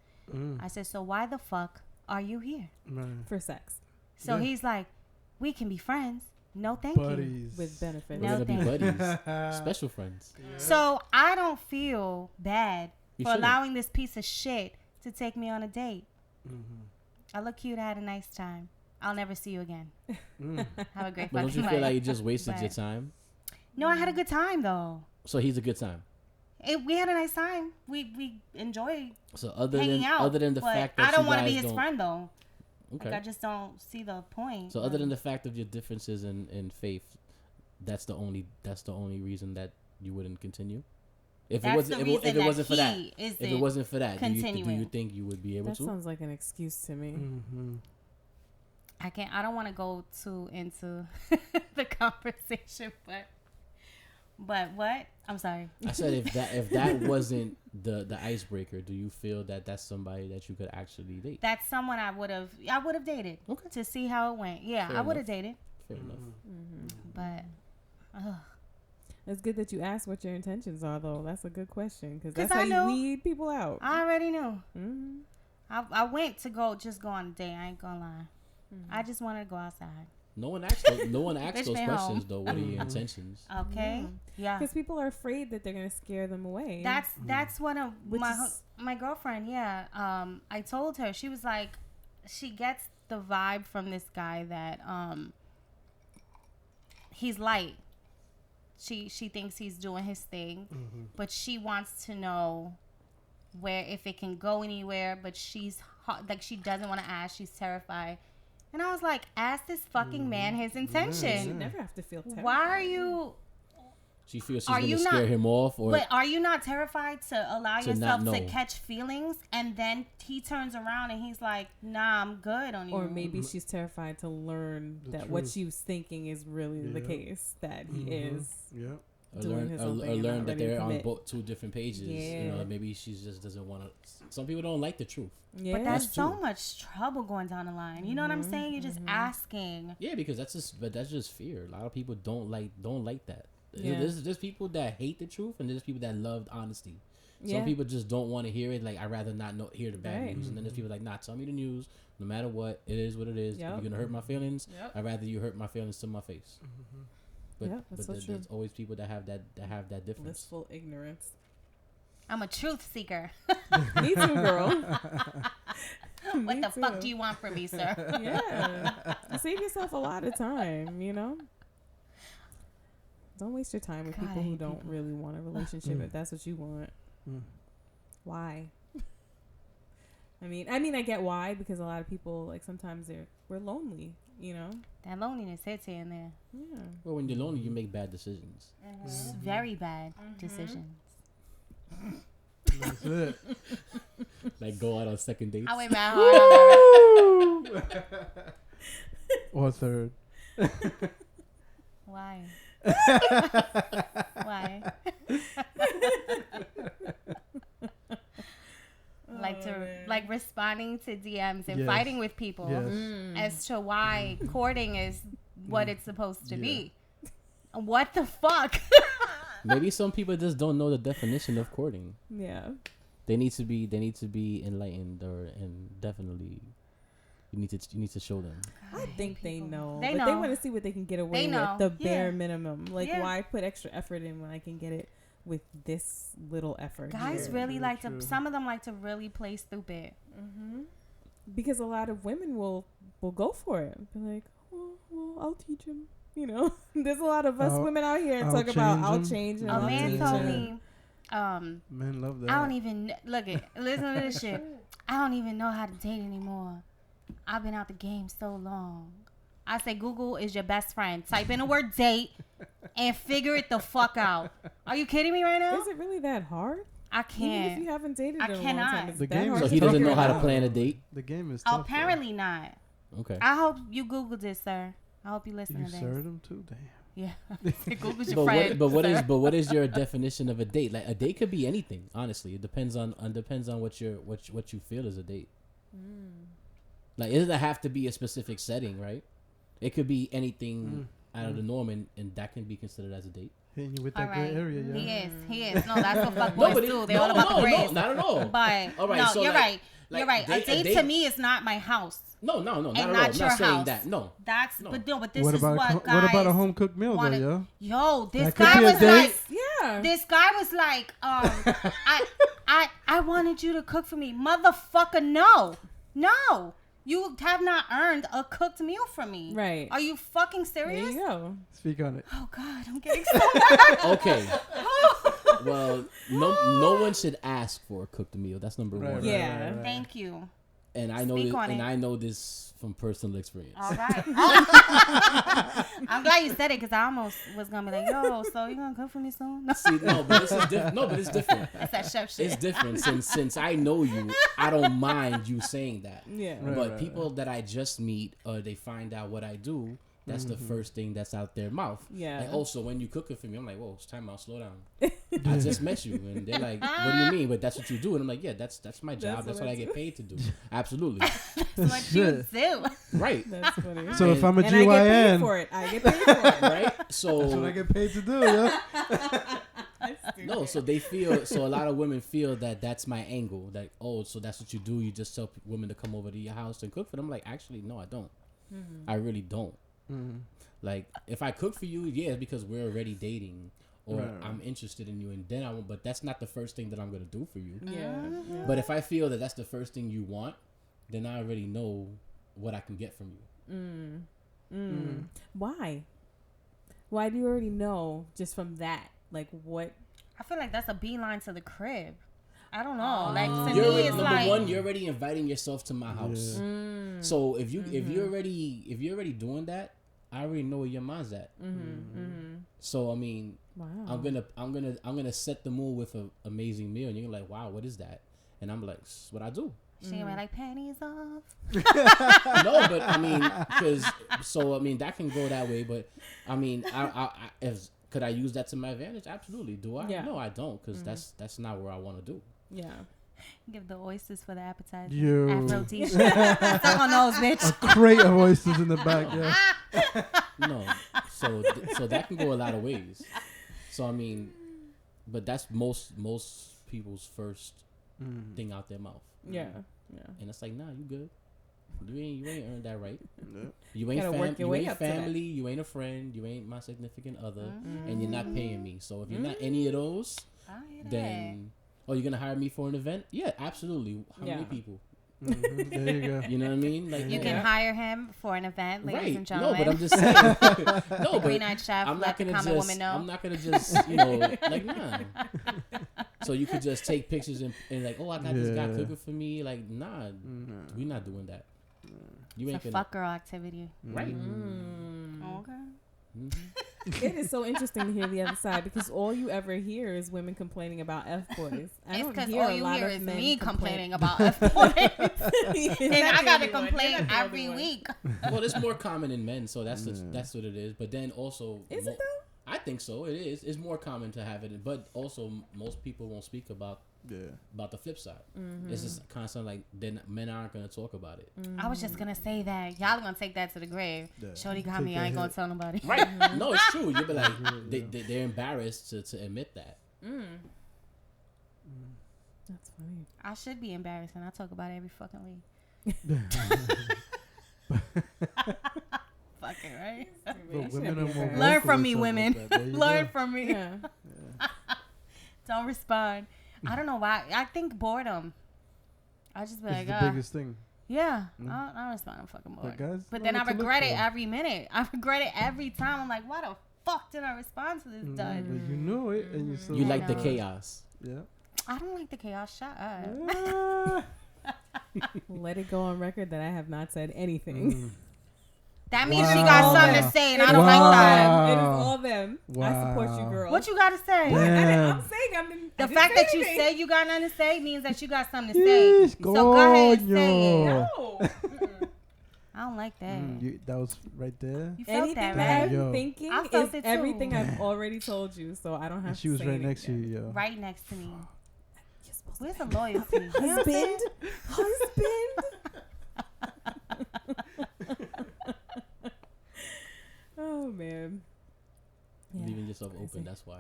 I said, so why the fuck are you here? For sex. So he's like, we can be friends. No, thank you. Buddies. With benefits. No, we're gonna be thank buddies, special friends. So I don't feel bad You for shouldn't. allowing this piece of shit to take me on a date. I look cute. I had a nice time. I'll never see you again. Have a great But don't fucking you feel life. like you just wasted your But- time? No, I had a good time though. So he's a good time. We had a nice time. We enjoyed So other hanging out. than the but fact that I don't want to be his friend though. Okay. Like I just don't see the point. So other than the fact of your differences in faith, that's the only reason that you wouldn't continue. If That's it wasn't the reason if it wasn't for that, he if isn't it wasn't for that, do you continuing. think you would be able That to? sounds like an excuse to me. I can't. I don't want to go too into the conversation, but what? I'm sorry. I said if that wasn't the icebreaker, do you feel that that's somebody that you could actually date? That's someone I would have dated Okay. to see how it went. Yeah, Fair I would have enough. dated, Fair enough. but It's good that you asked what your intentions are, though. That's a good question because 'Cause that's how I know. you weed people out. I already knew. Mm-hmm. I went to go on a date. I ain't gonna lie. I just wanted to go outside. No one asks Bitch, those stay questions home. though. What are your intentions? Okay. Yeah. Because people are afraid that they're gonna scare them away. That's one of Which is- my girlfriend. Yeah. I told her, she was like, she gets the vibe from this guy that he's light. She thinks he's doing his thing, but she wants to know where, if it can go anywhere, but she's like, she doesn't want to ask. She's terrified. And I was like, ask this fucking man his intention. You never have to feel terrified. Why are you? She feels she's Are gonna you scare not- him off, or But are you not terrified to allow To yourself not to know. catch feelings, and then he turns around and he's like, "Nah, I'm good on you." Or maybe she's terrified to learn The that what truth. she was thinking is really the Yeah. case, that he is. Yeah. or doing learn, his or, own or thing and learn not that ready to they're on commit. both two different pages. You Yeah. know, maybe she just doesn't want to. Some people don't like the truth. Yeah. But that's That's so true. much trouble going down the line. You know what I'm saying? You're just asking. Yeah, because that's just fear. A lot of people don't like that. Yeah. There's people that hate the truth, and there's people that love honesty. Yeah. Some people just don't want to hear it. Like, I'd rather not hear the bad Right. news. And then there's people like, nah, tell me the news. No matter what, it is what it is. If Yep. you're gonna hurt my feelings, Yep. I'd rather you hurt my feelings to my face. But, Yep, that's so true. there's always people that have that difference. Blissful ignorance. I'm a truth seeker. Me too, girl. What Me the fuck too. do you want from me, sir? Yeah. You save yourself a lot of time, you know? Don't waste your time with God, I people who hate don't people. really want a relationship if that's what you want. Mm. Why? I mean, I get why, because a lot of people, like, sometimes we're lonely, you know? That loneliness hits here and there. Yeah. Well, when you're lonely, you make bad decisions. It's very bad decisions. That's it. Like, go out on second dates. I went mad hard on that. Or third. Why? Why? Like responding to DMs and Yes. fighting with people Yes. as to why courting is what it's supposed to Yeah. be. What the fuck? Maybe some people just don't know the definition of courting. Yeah. They need to be enlightened, and definitely you need to show them. I think they know. They but they know. want to see what they can get away They know. with, the bare Yeah. minimum. Like, Yeah. why put extra effort in when I can get it with this little effort? Guys here? really Very like true. to. Some of them like to really play stupid. Because a lot of women will go for it. Be like, well, I'll teach him. You know, there's a lot of us I'll- women out here I'll talk about change I'll him. change him. A I'll man teach told him. me, Men love that. I don't even look it. Listen to this shit. I don't even know how to date anymore. I've been out the game so long. I say Google is your best friend. Type in the word date and figure it the fuck out. Are you kidding me right now? Is it really that hard? I Even if can't. you haven't dated I in a long cannot. time, it's The that game hard is So he to doesn't figure know how it to out. plan a date. The game is tough. Apparently not. Okay. I hope you Googled this, sir. I hope you though. listen You to this. served him too. Damn. Yeah. Google's your But friend. what is your definition of a date? Like, a date could be anything. Honestly, it depends on what you feel is a date. Like, it doesn't have to be a specific setting, right? It could be anything out of the norm, and that can be considered as a date. Hitting you with All that right. gray area, yeah. He is. No, that's what fuck boys do. They're all about the praise. not at all. But All right, no, so you're like- right. like You're right. date- A a date to date- me is not my house. No, not at all. And I'm not not your saying house. that. No. That's No. but this What is about what guys. what about a home cooked meal wanna- though, Yo, this That could guy be a was date. like, Yeah. this guy was like, I wanted you to cook for me, motherfucker. No, you have not earned a cooked meal from me. Right. Are you fucking There serious? you go. Speak on it. Oh God, I'm getting so mad. Okay. Well, no one should ask for a cooked meal. That's number Right, one. right, Yeah. right, right. Thank you. And I know Speak this, on and it. I know this from personal experience. All right. I'm glad you said it because I almost was gonna be like, yo, so you gonna cook for me soon? No, See, no, but this is different. No, but it's different. that's that chef shit. It's different since I know you. I don't mind you saying that. Yeah. Right. But people that I just meet, or they find out what I do, that's the first thing that's out their mouth. Yeah. And also, when you cook it for me, I'm like, whoa, it's time out, slow down. I just met you, and they're like, what do you mean? But that's what you do, and I'm like, yeah, that's my job. That's what I get paid to do. Absolutely, That's what you do. right, That's funny. So if I'm a and I get paid GYN, for it. I get paid for it. right. that's what I So get paid to do, yeah. no, so they feel. So a lot of women feel that that's my angle. Like, oh, so that's what you do. You just tell women to come over to your house and cook for them. I'm like, actually, no, I don't. I really don't. Like, if I cook for you, yeah, it's because we're already dating, or Right. I'm interested in you, and then I won't. But that's not the first thing that I'm gonna do for you. Yeah. But if I feel that that's the first thing you want, then I already know what I can get from you. Why? Why do you already know just from that? Like, what? I feel like that's a beeline to the crib. I don't know. Like, to You're me, already, it's number like... one, you're already inviting yourself to my house. Yeah. So if you're already doing that, I already know where your mind's at. So I mean, Wow. I'm gonna set the mood with an amazing meal, and you're like, wow, what is that? And I'm like, it's what I do. She gonna be like, panties off. No, but I mean, that can go that way. But I mean, could I use that to my advantage? Absolutely. Do I? Yeah. No, I don't, because that's not where I want to do. Yeah. Give the oysters for the appetizer. Yo. Aphrodisiac. Stuck on those, bitch. A crate of oysters in the back, yeah. No, so that can go a lot of ways. So I mean, but that's most people's first thing out their mouth. Yeah. And it's like, nah, you good. You ain't earned that right. Yep. You ain't Gotta work your way up to that. family. You ain't a friend. You ain't my significant other, and you're not paying me. So if you're not any of those, I hear that. then you're gonna hire me for an event? Yeah, absolutely. How many people? There you go. You know what I mean? Like You can hire him for an event, ladies right. and gentlemen. No, but I'm just saying. No, but Green-eyed chef, I'm let not the gonna common just. woman know. I'm not gonna just. Like nah. So you could just take pictures and like, oh, I got this guy Yeah. cooking for me. Like, nah, we're not doing that. You ain't It's a gonna. fuck girl activity. Right. Okay. It is so interesting to hear the other side because all you ever hear is women complaining about F-boys. I It's don't because hear all a you lot hear of is men me complain. complaining about F-boys. And I got to You're complain not the only every one. week. Well, it's more common in men, so that's what it is. But then also, Is it though? I think so. It is. It's more common to have it, but also most people won't speak about the flip side. It's just constant like then men aren't gonna talk about it. I was just going to say that. Y'all going to take that to the grave. Yeah. Shorty got Take me. that I ain't going hit. to tell nobody. Right? No, it's true. You'll be like they're embarrassed to admit that. That's funny. I should be embarrassed, and I talk about it every fucking week. Fucking right. But women are more Learn vocal from with me, stuff women. like that. There you Learn go. from me. Yeah. Don't respond. I don't know why. I think boredom. I just be It's like, the biggest thing. yeah, I don't respond. I'm fucking bored. But guys, But know then I what to look regret it for. every minute. I regret it every time. I'm like, why the fuck did I respond to this dud? But you know it, and you still. You I like the know. chaos. Yeah. I don't like the chaos. Shut up. Yeah. Let it go on record that I have not said anything. That means she Wow. got something to say, and I It don't is like all that. them. It is all them. I Wow. support you, girl. What you got to say? What? Damn. I'm saying I The didn't fact say that you anything. say you got nothing to say means that you got something to say. Yes, So go ahead and say it. No. I don't like that. That was right there. You felt Anything that, that right? Yo. I'm thinking I felt is it too. everything I've already told you, so I don't have And to she was say right anything next to you, yo. Right next to me. You're supposed Where's the loyalty? You know what I'm saying? Husband. Oh man. Yeah. Leaving yourself open. That's why.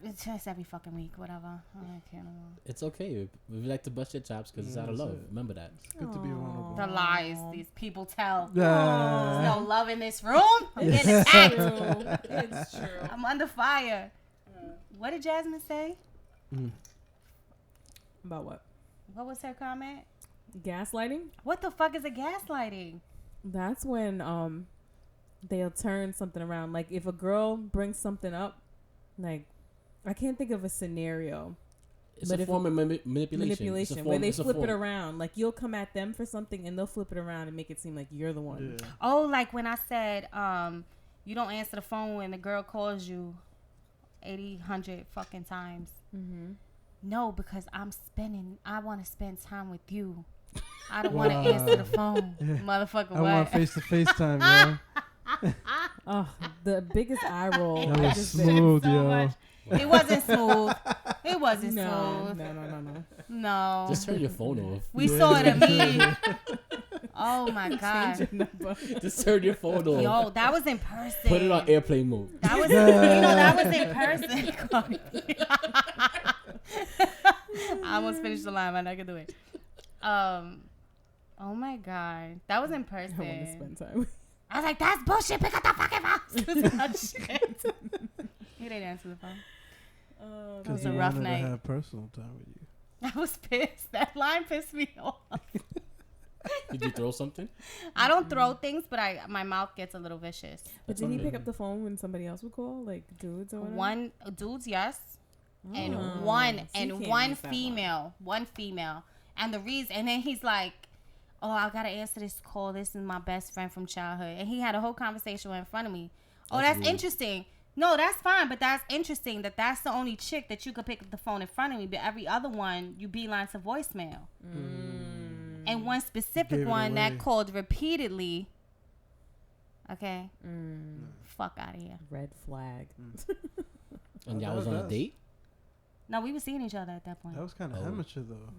It's just every fucking week, whatever. I can't know. It's okay. We like to bust your chops because it's out of that's love. it. Remember that. It's good to be vulnerable. The lies these people tell. Yeah. There's no love in this room. I'm getting It's attacked. true. It's true. I'm under fire. What did Jasmine say? About what? What was her comment? Gaslighting? What the fuck is a gaslighting? That's when they'll turn something around. Like if a girl brings something up, like I can't think of a scenario. It's But a if form of manipulation. Manipulation, It's a where form- they it's a flip it form. around. Like you'll come at them for something and they'll flip it around and make it seem like you're the one. Yeah. Oh, like when I said, you don't answer the phone when the girl calls you 100 fucking times. Mm-hmm. No, because I want to spend time with you. I don't want to answer the phone. Yeah. Motherfucker, I what? want face-to-face time, yo. Oh, the biggest eye roll. That I was just did. smooth, so yo. much. It wasn't smooth. It wasn't No, smooth. no. No. Just turn your phone off. We saw it immediately. Oh my Change god. your number. Just turn your phone off. Yo, that was in person. Put it on airplane mode. That was, that was in person. I almost finished the line, but I could do it. Oh my god, that was in I want to person. spend time with I was like, that's bullshit. Pick up the fucking phone. Shit. He didn't answer the phone. It was a rough night. To have personal time with you. I was pissed. That line pissed me off. Did you throw something? I don't throw things, but my mouth gets a little vicious. But did he pick up the phone when somebody else would call, like dudes or whatever? Dudes, yes, and So one female, and the reason, and then he's like, "Oh, I gotta answer this call. This is my best friend from childhood," and he had a whole conversation in front of me. Oh, that's interesting. No, that's fine, but that's interesting that that's the only chick that you could pick up the phone in front of me, but every other one you beeline to voicemail. And one specific one that called repeatedly. Okay. Fuck out of here. Red flag. And y'all was on a date? No, we were seeing each other at that point. That was kind of amateur though.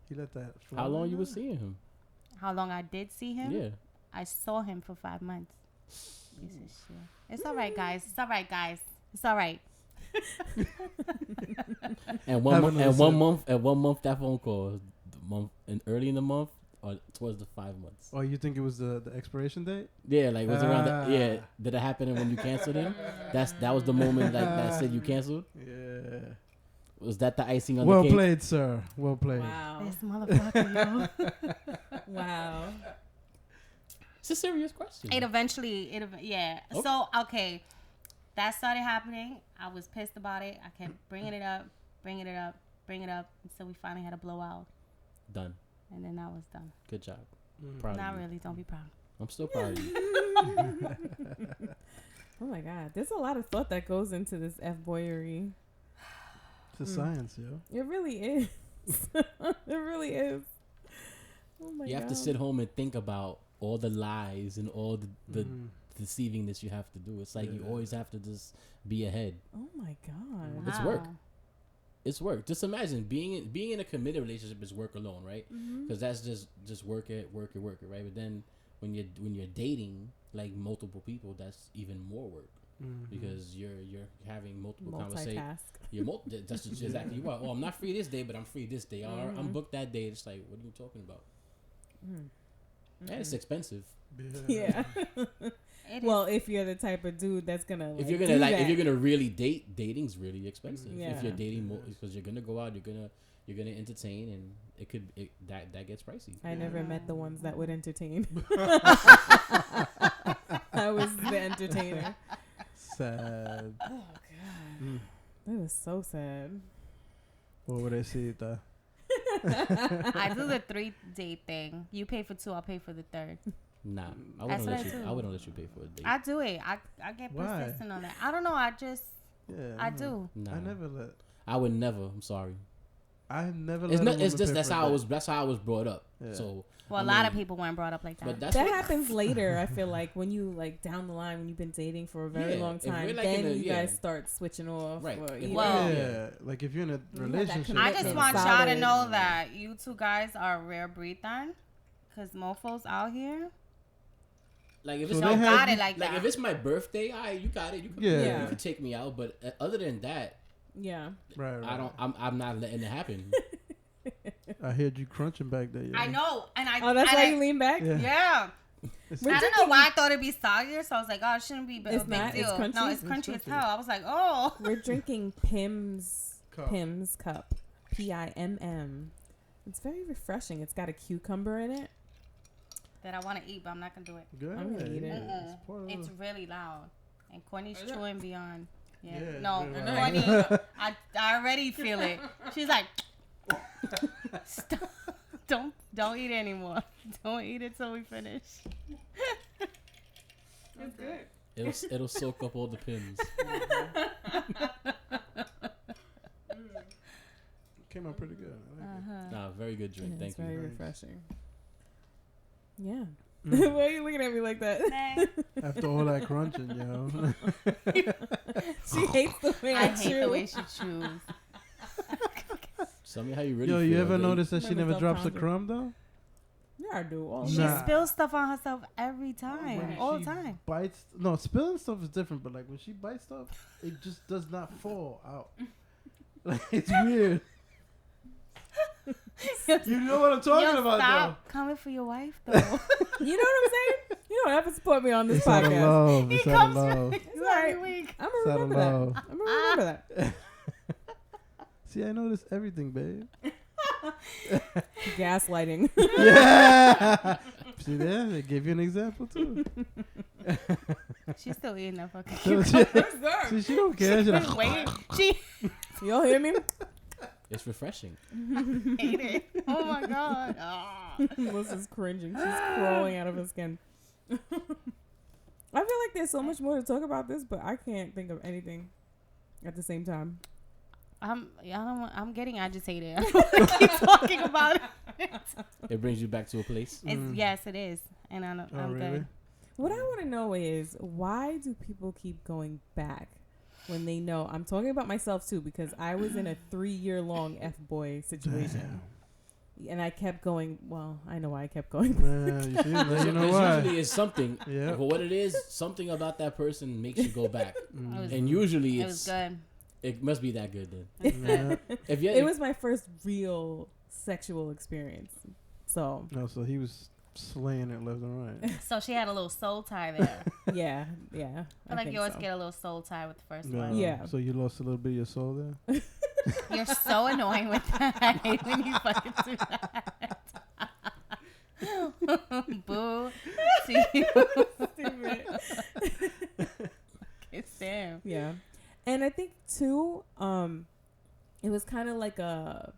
He let that. How long you was seeing him? How long I did see him? Yeah. I saw him for 5 months. Piece of shit. It's all right, guys. It's all right, guys. It's all right. And one month that phone call, early in the month or towards the 5 months. Oh, you think it was the expiration date? Yeah, like was it around that? Yeah, did it happen when you canceled him? That was the moment like that said you canceled. Yeah. Was that the icing on the cake? Well played, sir. Well played. Wow. This motherfucker, yo. Wow. It's a serious question. It eventually. Okay. So, okay. That started happening. I was pissed about it. I kept bringing it up, until we finally had a blowout. Done. And then that was done. Good job. Proud Not of you. really. Don't be proud. I'm still proud of you. Oh my God. There's a lot of thought that goes into this F-boyery. It's a science, yo. It really is. It really is. Oh my God. You have to sit home and think about all the lies and all the deceivingness you have to do. It's like you always have to just be ahead. Oh my God. Wow. It's work. It's work. Just imagine being in a committed relationship is work alone, right? Because that's just work it, right? But then when you're dating like multiple people, that's even more work because you're having multiple conversations. That's just exactly you are. Oh, I'm not free this day, but I'm free this day. Or I'm booked that day. It's like, what are you talking about? And it's expensive. Yeah. Well, if you're the type of dude that's gonna if you're gonna really date, dating's really expensive. Yeah. If you're dating more, because you're gonna go out, you're gonna entertain, and that gets pricey. I never met the ones that would entertain. I was the entertainer. Sad. Oh God, that was so sad. What would I say? I do the 3-date thing. You pay for 2, I'll pay for the 3rd. Nah, I wouldn't let you pay for a date. I do it. I get persistent on that. I don't know. I do. Nah. I would never. I'm sorry. I never. It's just that's how I was brought up. Yeah. So a lot of people weren't brought up like that. But that happens later. I feel like when you like down the line when you've been dating for a very long time, then you guys start switching off. Right. Like if you're in a relationship. I just want y'all to know that you two guys are a rare breed, then, because mofos out here. Like if it's if it's my birthday, you got it. You could take me out, but other than that, right. I'm not letting it happen. I heard you crunching back there. I know, and I. Oh, that's why you lean back. Yeah. I don't know why I thought it'd be soggier, so I was like, "Oh, it shouldn't be a big deal." It's crunchy. No, it's crunchy as hell. I was like, "Oh." We're drinking Pim's cup, PIMM. It's very refreshing. It's got a cucumber in it. That I want to eat, but I'm not gonna do it. Good. I'm gonna eat it. It's really loud, and Cortnie's chewing beyond. Yeah. Yeah, No, really Cortnie, I already feel it. She's like, stop. Don't eat it anymore. Don't eat it till we finish. It's good. It'll soak up all the pins. Came out pretty good. Nah, very good drink. Yeah, Thank you. Very refreshing. Yeah. Why are you looking at me like that? After all that crunching, yo. She hates the way I chew. hate the way she chews. Tell me how you really feel. You ever notice that she never drops a crumb though? Yeah, I do. She spills stuff on herself every time. All the time. Bites. No, spilling stuff is different, but like when she bites stuff, it just does not fall out. Like it's weird. You know what I'm talking about, stop coming for your wife, though. You know what I'm saying? You know don't have to support me on this It's out of podcast. love. He It's out of comes love. It's Right. every week. I'm It's gonna out of remember that. love. I'm gonna remember that. See, I notice everything, babe. Gaslighting. Yeah. See there? They gave you an example too. She's still eating that fucking So cucumber. see, she don't care. She's like, Wait, she Y'all hear me? It's refreshing. ate it. Oh my god. Ah. Melissa's cringing. She's crawling out of her skin. I feel like there's so much more to talk about this, but I can't think of anything at the same time. I'm getting agitated. Keep talking about it. It brings you back to a place. Yes, it is, and I'm really? good. What I want to know is, why do people keep going back when they know? I'm talking about myself too, because I was in a 3-year-long F-boy situation. And I kept going. Well, I know why I kept going. You see, now you know why. Usually it's something. Yeah. For what it is, something about that person makes you go back. was- And usually It was good. it must be that good then. Yeah. If you, It was my first real sexual experience. So, No, so he was slaying it left and right. So she had a little soul tie there. yeah. I like think you always so. get a little soul tie with the first No, one. Yeah. So you lost a little bit of your soul there. You're so annoying with that. I hate when you fucking do that. Boo to you. Stupid. It's damn. Yeah. And I think too, it was kind of like I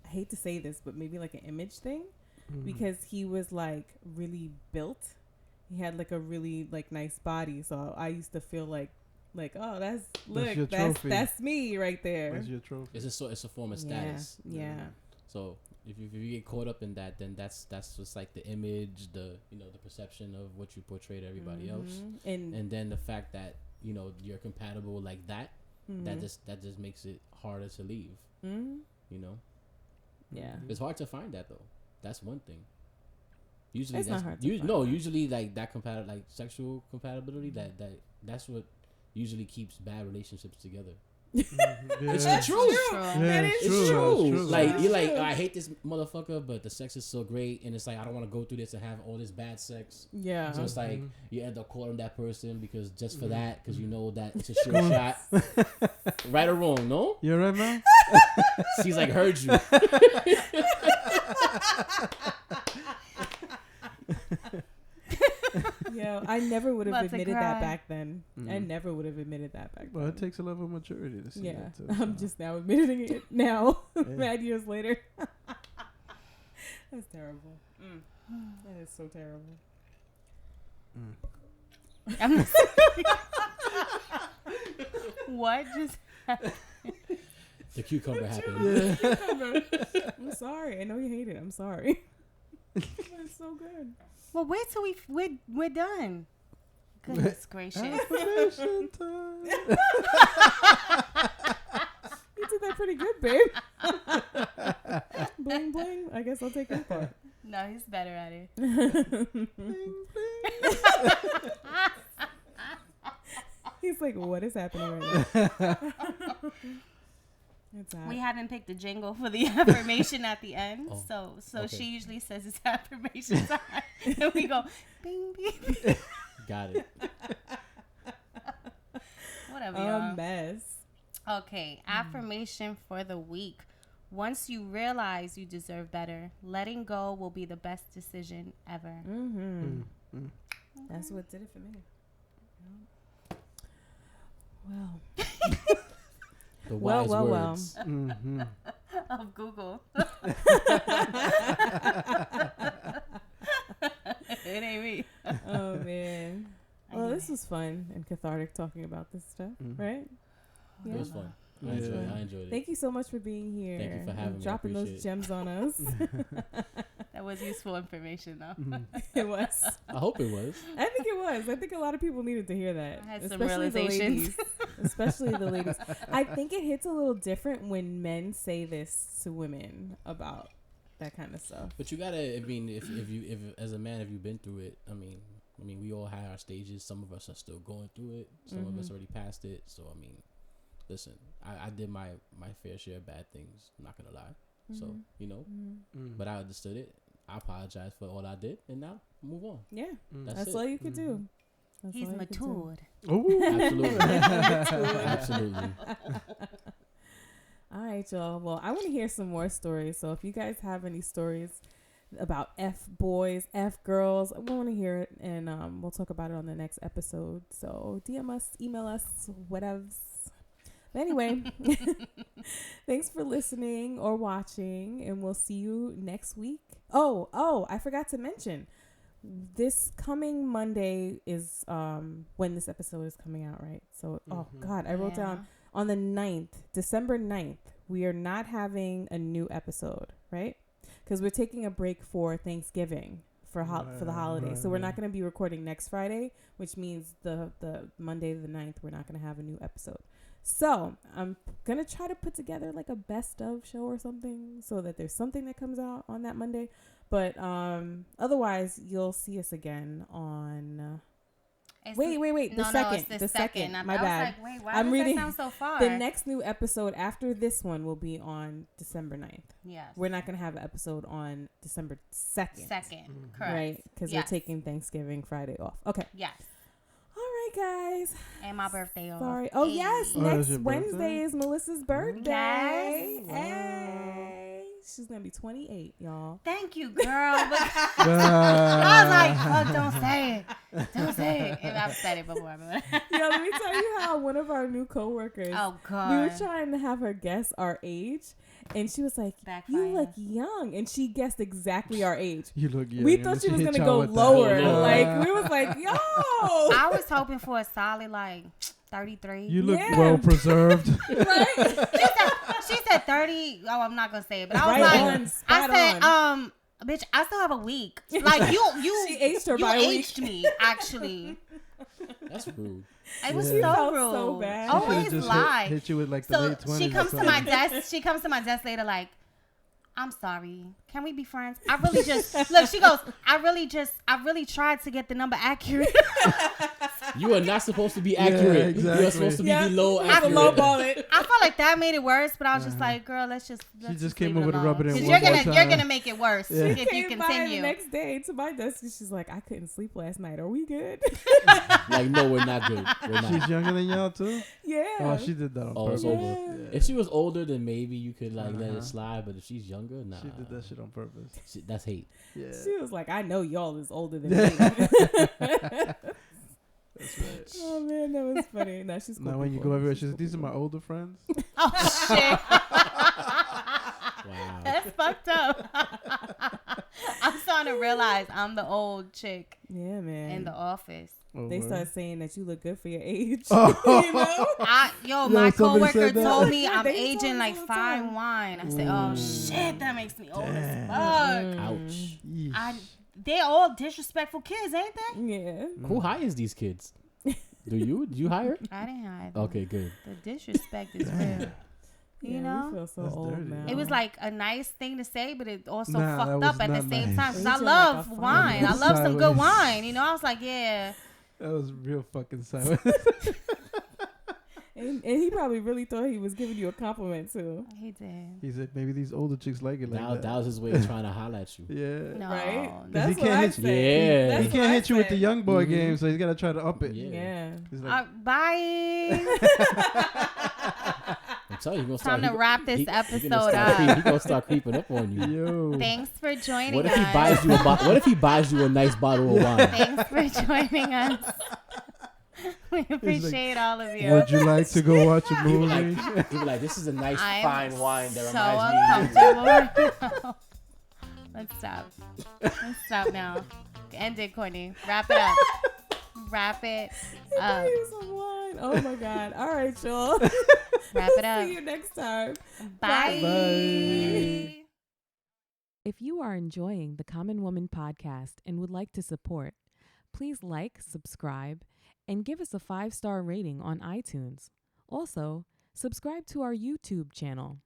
hate to say this, but maybe like an image thing, because he was like really built. He had like a really like nice body, so I used to feel like oh, your trophy. that's me right there. That's your trophy. it's a form of status. Yeah. So if you get caught up in that, then that's just like the image, the perception of what you portray to everybody else, and then the fact that you're compatible like that, that just makes it harder to leave. Yeah. It's hard to find that though. That's one thing. Usually It's that's not hard to find. usually like that like sexual compatibility, that's what usually keeps bad relationships together. It's the truth. Yeah, It's true. That's Like That's you're like, true. I hate this motherfucker, but the sex is so great, and it's like I don't want to go through this and have all this bad sex. Yeah. So it's like you end up calling that person because just for that, because you know that it's a sure shot. Right or wrong, no? You alright, man? She's like, heard you. Yeah, I never would have About to admitted cry. that back then. I never would have admitted that back Well, then. it takes a level of maturity to see Yeah, that too. I'm so. just now admitting it now, Yeah. mad years later. That's terrible. That is so terrible. What just happened? The cucumber happened. I'm sorry. I know you hate it. I'm sorry. It's so good. Well, wait till we're done. Goodness gracious. Affirmation time. You did that pretty good, babe. Bling bling. I guess I'll take that part. No, he's better at it. He's like, what is happening right now? It's hot. We haven't picked a jingle for the affirmation at the end, Oh, so okay. she usually says it's affirmation time, and we go bing bing. Got it. Whatever. A Y'all. mess. Okay, affirmation for the week. Once you realize you deserve better, letting go will be the best decision ever. That's what did it for me. Well. The Well, wise well, well. words. Of Google. It ain't me. Oh man. Well, this was fun and cathartic talking about this stuff, right? It was fun. I Yeah. enjoyed it. Thank you so much for being here. Thank you for and having me. I dropping those appreciate it. gems on us. That was useful information, though. It was. I hope it was. I think it was. I think a lot of people needed to hear that. I had some Especially the realizations. ladies. Especially the ladies. I think it hits a little different when men say this to women about that kind of stuff. But you gotta. I mean, if as a man, if you've been through it, I mean, we all had our stages. Some of us are still going through it. Some of us already passed it. So I mean, listen, I did my fair share of bad things. I'm not gonna lie. So but I understood it. I apologize for all I did, and now move on. Yeah, that's it. all you could do. That's He's all you could do. matured. Ooh. Absolutely. Absolutely. All right, y'all. Well, I want to hear some more stories. So if you guys have any stories about F boys, F girls, we want to hear it, and we'll talk about it on the next episode. So DM us, email us, whatevs. But anyway, thanks for listening or watching, and we'll see you next week. Oh, I forgot to mention, this coming Monday is when this episode is coming out, right? So, oh God, I wrote down on the 9th, December 9th, we are not having a new episode, right? Because we're taking a break for Thanksgiving for the holiday. So we're not going to be recording next Friday, which means the Monday the 9th, we're not going to have a new episode. So I'm going to try to put together like a best of show or something so that there's something that comes out on that Monday. But otherwise, you'll see us again on... Wait. The second. It's the second. My I bad. was like, wait, why I'm does reading that sound so far? The next new episode after this one will be on December 9th. Yes. We're not going to have an episode on December 2nd. Correct. Right? Because we're taking Thanksgiving Friday off. Okay. Yes. All right, guys. And my birthday off. Sorry. Oh, yes. Oh, Next your Wednesday birthday? is Melissa's birthday. Yes. Hey. She's going to be 28, y'all. Thank you, girl. I was like, oh, don't say it. Don't say it. And I've said it before. Yeah, let me tell you how one of our new coworkers, Oh, God. we were trying to have her guess our age, and she was like, Backfire. you look young. And she guessed exactly our age. You look young. We thought she was going to go lower. Like, we was like, yo. I was hoping for a solid, like, 33. You look Yeah. well preserved. Right? She said 30. Oh, I'm not going to say it. But I was Right like, on, spot I said, on. bitch, I still have a week. Like, you She aged her you by a week. aged me, actually. That's rude. It was Yeah. so Felt rude. so bad. She should've Always just lie. Hit you with like the So late 20s. she comes or to my something. desk. She comes to my desk later like, I'm sorry. Can we be friends? I really just look. She goes. I really tried to get the number accurate. You are not supposed to be accurate. exactly. You are supposed to be below I accurate. lowball it. I felt like that made it worse, but I was just like, girl, let's just. just came leave over to alone. rub it in 'Cause one you're more gonna time. you're gonna make it worse Yeah. if you Came by the continue. next day to my desk, and she's like, I couldn't sleep last night. Are we good? Like, no, we're not good. We're not. She's younger than y'all too. Yeah. Oh, she did that on Oh, purpose. it's over. Yeah. If she was older, then maybe you could like let Uh-huh. it slide. But if she's younger, nah. She did that shit on purpose. That's hate. Yeah. She was like, I know y'all is older than me. That's right. Oh man, that was funny. Now she's cool Now when you people. go everywhere, She's she's cool these are my people. older friends. Oh shit. Wow. That's fucked up. I'm starting to realize I'm the old chick Yeah, man. in the office. Oh, They word. start saying that you look good for your age. Oh. You know? My somebody coworker said that? told me I'm They told aging us like all the fine time. wine. I said, oh shit, that makes me old as Damn. fuck. Ouch. Yeesh. They all disrespectful kids, ain't they? Yeah. Who hires these kids? Do you hire? I didn't hide them. Okay, good. The disrespect is real. Yeah, You know? we feel so That's old dirty. now. It was like a nice thing to say, but it also Nah, that fucked was up at the not same nice. time. Because I Aging love like a fine wine. I wine. love some good Sideways. wine. You know, I was like, yeah. That was real fucking silent. and he probably really thought he was giving you a compliment too. He did. He said maybe these older chicks like it like That that. was his way of trying to holler at you. Yeah. No. Right? no. That's he what can't I hit said. you. Yeah. That's He what can't I hit you with the said. young boy Mhm. game, so he's gotta try to up it. Yeah. Yeah. He's like, Bye. I'm telling you, he gonna start. Time to wrap this he gonna episode start up. He gonna start creeping up on you. yo. Thanks for joining What if us. he buys you what if he buys you a nice bottle of wine? Thanks for joining us. We appreciate all of you. Would you like to go watch a He be movie? like, he be like, this is a nice I'm fine wine that so reminds me of you. uncomfortable right now. Let's stop. Let's stop now. End it, Cortnie. Wrap it up. Wrap it up. Here's some wine. Oh my God. All right, y'all. Wrap it up. See you next time. Bye. Bye. If you are enjoying the Common Woman podcast and would like to support, please like, subscribe, and give us a 5-star rating on iTunes. Also, subscribe to our YouTube channel.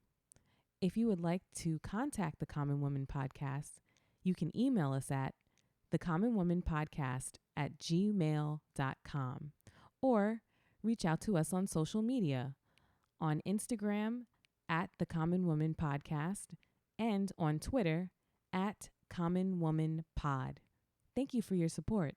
If you would like to contact the Common Woman podcast, you can email us at thecommonwomanpodcast@gmail.com or reach out to us on social media on Instagram @thecommonwomanpodcast and on Twitter Common Woman Pod. Thank you for your support.